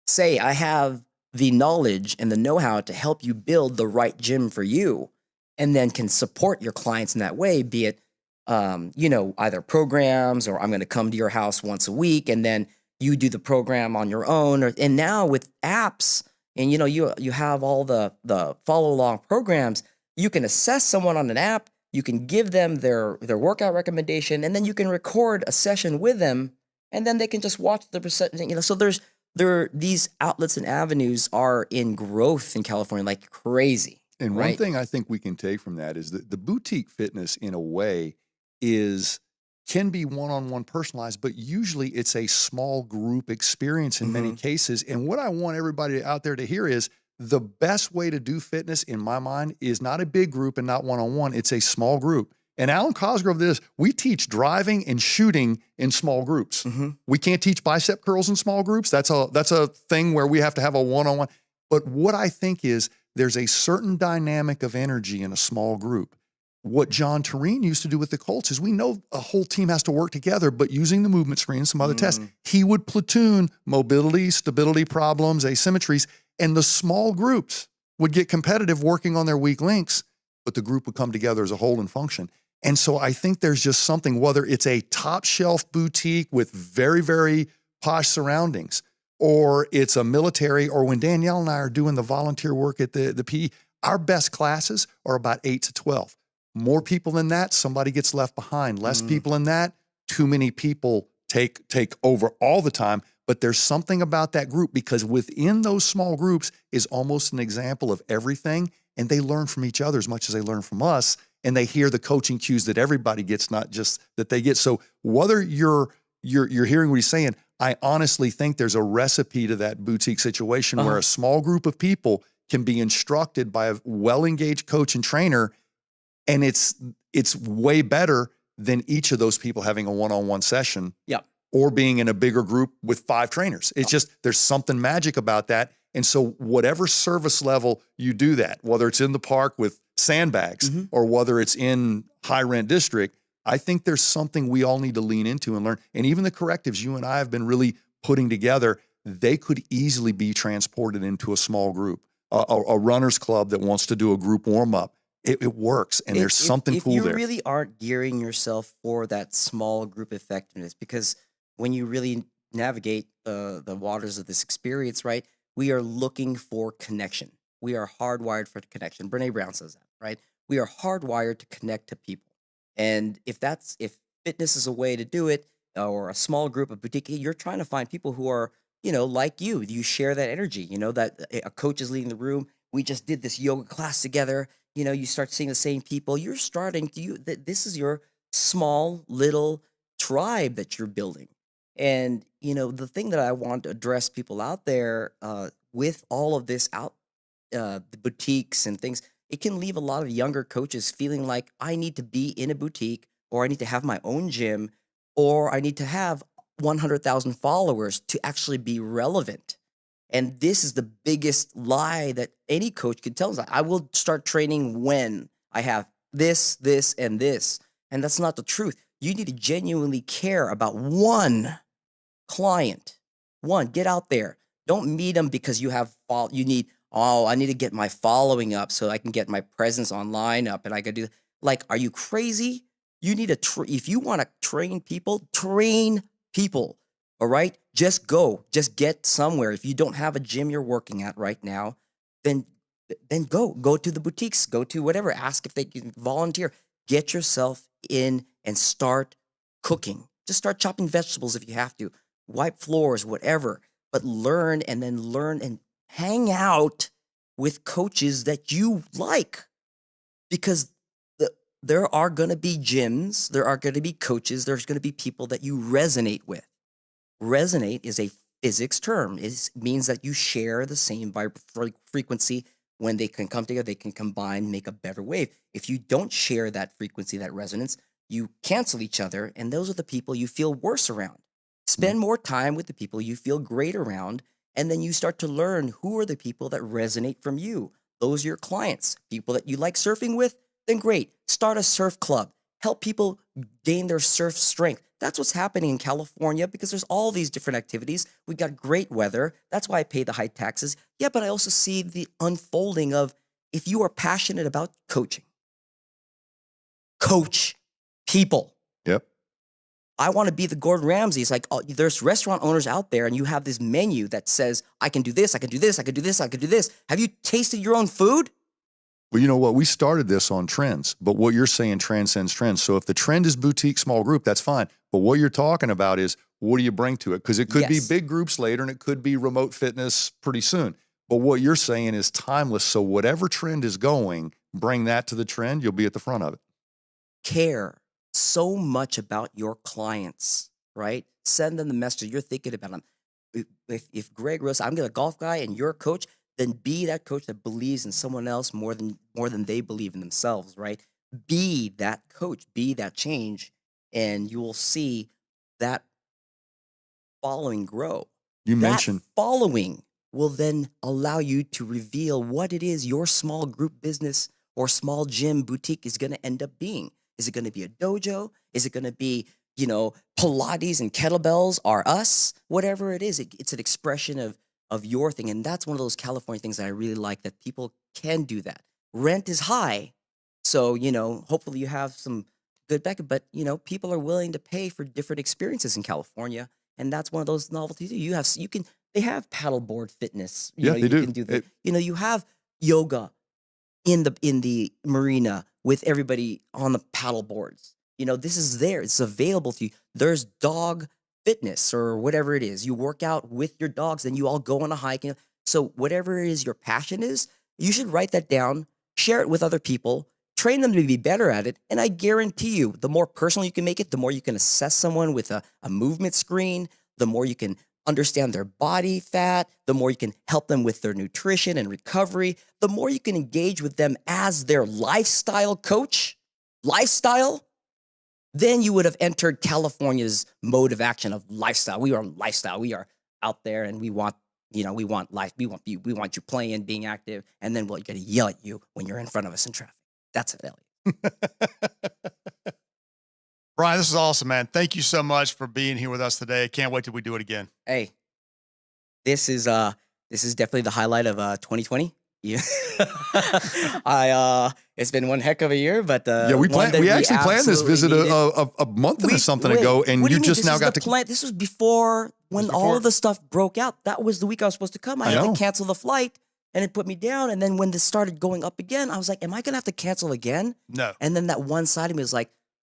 say, I have the knowledge and the know-how to help you build the right gym for you, and then can support your clients in that way, be it, either programs or I'm going to come to your house once a week and then you do the program on your own. And now with apps, and you have all the follow along programs, you can assess someone on an app, you can give them their workout recommendation, and then you can record a session with them, and then they can just watch the so these outlets and avenues are in growth in California like crazy. And right? one thing I think we can take from that is that the boutique fitness, in a way, can be one-on-one personalized, but usually it's a small group experience in many cases. And what I want everybody out there to hear is the best way to do fitness, in my mind, is not a big group and not one-on-one. It's a small group. And Alan Cosgrove did this. We teach driving and shooting in small groups. We can't teach bicep curls in small groups. That's a thing where we have to have a one-on-one. But what I think is there's a certain dynamic of energy in a small group. What John Tureen used to do with the Colts is, we know a whole team has to work together, but using the movement screen and some other tests, he would platoon mobility, stability problems, asymmetries, and the small groups would get competitive working on their weak links, but the group would come together as a whole and function. And so I think there's just something, whether it's a top shelf boutique with very, very posh surroundings, or it's a military, or when Danielle and I are doing the volunteer work at the PE, our best classes are about 8 to 12. More people than that, somebody gets left behind. Less people than that, too many people take over all the time. But there's something about that group, because within those small groups is almost an example of everything, and they learn from each other as much as they learn from us, and they hear the coaching cues that everybody gets, not just that they get. So whether you're hearing what he's saying, I honestly think there's a recipe to that boutique situation where a small group of people can be instructed by a well-engaged coach and trainer. And it's way better than each of those people having a one-on-one session or being in a bigger group with 5 trainers. It's just, there's something magic about that. And so whatever service level you do that, whether it's in the park with sandbags or whether it's in high rent district, I think there's something we all need to lean into and learn. And even the correctives you and I have been really putting together, they could easily be transported into a small group, a runner's club that wants to do a group warm-up. It works, and there's something cool there. If you really aren't gearing yourself for that small group effectiveness, because when you really navigate the waters of this experience, right? We are looking for connection. We are hardwired for connection. Brene Brown says that, right? We are hardwired to connect to people. And if fitness is a way to do it, or a small group of boutique, you're trying to find people who are, like you. You share that energy, that a coach is leading the room. We just did this yoga class together. You start seeing the same people. You're starting to, this is your small little tribe that you're building. And, the thing that I want to address people out there with all of this the boutiques and things, it can leave a lot of younger coaches feeling like I need to be in a boutique, or I need to have my own gym, or I need to have 100,000 followers to actually be relevant. And this is the biggest lie that any coach could tell us. I will start training when I have this, this, and this. And that's not the truth. You need to genuinely care about one client. One, get out there. Don't meet them because you need, I need to get my following up so I can get my presence online up and I can do, are you crazy? You need if you want to train people, all right? Just go, just get somewhere. If you don't have a gym you're working at right now, then go to the boutiques, go to whatever, ask if they can volunteer. Get yourself in and start cooking. Just start chopping vegetables if you have to, wipe floors, whatever, but learn and hang out with coaches that you like, because there are going to be gyms, there are going to be coaches, there's going to be people that you resonate with. Resonate is a physics term. It means that you share the same frequency. When they can come together, they can combine, make a better wave. If you don't share that frequency, that resonance, you cancel each other, and those are the people you feel worse around. Spend more time with the people you feel great around, and then you start to learn who are the people that resonate from you. Those are your clients. People that you like surfing with, then great. Start a surf club. Help people gain their surf strength. That's what's happening in California, because there's all these different activities. We've got great weather. That's why I pay the high taxes. Yeah, but I also see the unfolding of, if you are passionate about coaching, coach people. Yep. I want to be the Gordon Ramsay. It's like, there's restaurant owners out there and you have this menu that says, I can do this, I can do this, I can do this, I can do this. Have you tasted your own food? Well, you know what? We started this on trends, but what you're saying transcends trends. So if the trend is boutique small group, that's fine. But what you're talking about is, what do you bring to it? Because it could be big groups later, and it could be remote fitness pretty soon. But what you're saying is timeless. So whatever trend is going, bring that to the trend. You'll be at the front of it. Care so much about your clients, right? Send them the message. You're thinking about them. If Greg Rose, I'm a golf guy and you're a coach, then be that coach that believes in someone else more than they believe in themselves, right? Be that coach, be that change, and you will see that following grow. That following will then allow you to reveal what it is your small group business or small gym boutique is going to end up being. Is it going to be a dojo? Is it going to be, Pilates and kettlebells are us? Whatever it is, it's an expression of your thing. And that's one of those California things that I really like, that people can do that. Rent is high. So, hopefully you have some good backup, but, people are willing to pay for different experiences in California. And that's one of those novelties. They have paddleboard fitness. They do. You can do that. You have yoga in the marina with everybody on the paddle boards. This is there. It's available to you. There's dog fitness or whatever it is. You work out with your dogs, then you all go on a hike. So whatever it is your passion is, you should write that down, share it with other people, train them to be better at it. And I guarantee you, the more personal you can make it, the more you can assess someone with a movement screen, the more you can understand their body fat, the more you can help them with their nutrition and recovery, the more you can engage with them as their lifestyle coach, then you would have entered California's mode of action of lifestyle. We are lifestyle. We are out there and we want life. We want you playing, being active, and then we're going to yell at you when you're in front of us in traffic. That's it, Elliot. Brian, this is awesome, man. Thank you so much for being here with us today. I can't wait till we do it again. Hey, this is definitely the highlight of 2020. Yeah. It's been one heck of a year, but we actually planned this visit a month and something ago, and you just now got to plan. This was before when all of the stuff broke out. That was the week I was supposed to come. I had to cancel the flight, and it put me down. And then when this started going up again, I was like, "Am I gonna have to cancel again?" No. And then that one side of me was like,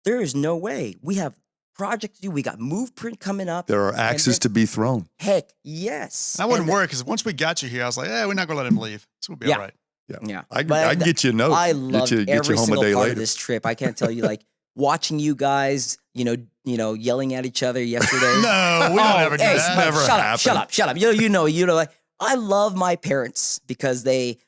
"There is no way. We have projects to do. We got Move coming up. There are axes to be thrown." Heck, yes. I wouldn't worry because once we got you here, I was like, we're not going to let him leave. So we'll be all right. Yeah. I can get you a note. I loved get you every home single a day part later. of this trip. I can't tell you, like, watching you guys, yelling at each other yesterday. No, we don't ever do that. Never happened. Shut up. You know, like, I love my parents because they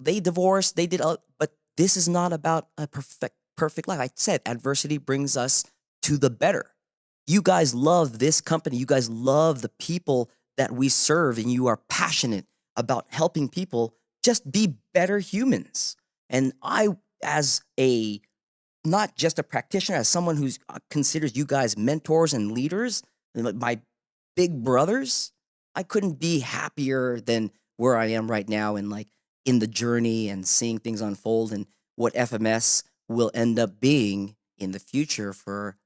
divorced, they did, but this is not about a perfect life. I said adversity brings us to the better. You guys love this company. You guys love the people that we serve, and you are passionate about helping people just be better humans. And I, as not just a practitioner, as someone who considers you guys mentors and leaders, my big brothers, I couldn't be happier than where I am right now, and like in the journey and seeing things unfold and what FMS will end up being in the future for,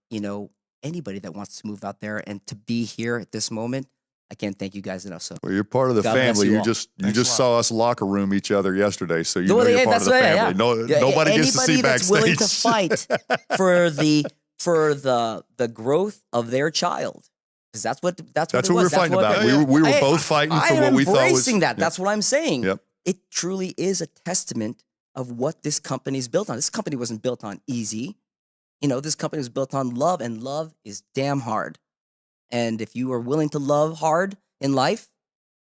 anybody that wants to move out there. And to be here at this moment, I can't thank you guys enough. So, well, you're part of the God bless family. you You just saw us locker room each other yesterday, so you're part of the family. Yeah. Nobody gets to see that's backstage. Willing to fight for the growth of their child, because that's what we were fighting about. We were both fighting for what we thought was. Embracing that. That's what I'm saying. Yep. It truly is a testament of what this company is built on. This company wasn't built on easy. This company was built on love, and love is damn hard. And if you are willing to love hard in life,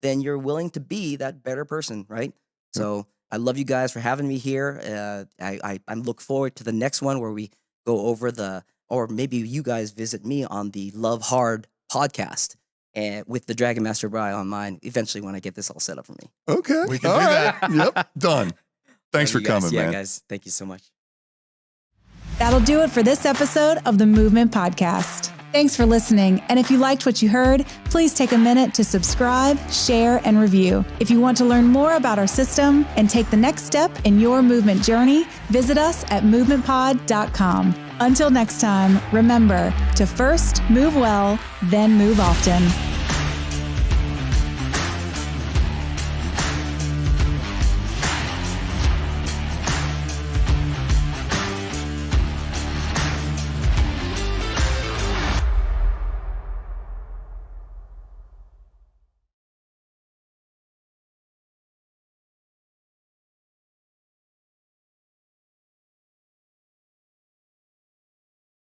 then you're willing to be that better person, right? So I love you guys for having me here. I look forward to the next one where we go over or maybe you guys visit me on the Love Hard podcast and with the Dragon Master Bri online eventually when I get this all set up for me. Okay. We can do that. Yep. Done. Thanks for coming, man. Yeah, guys. Thank you so much. That'll do it for this episode of the Movement Podcast. Thanks for listening. And if you liked what you heard, please take a minute to subscribe, share, and review. If you want to learn more about our system and take the next step in your movement journey, visit us at movementpod.com. Until next time, remember to first move well, then move often.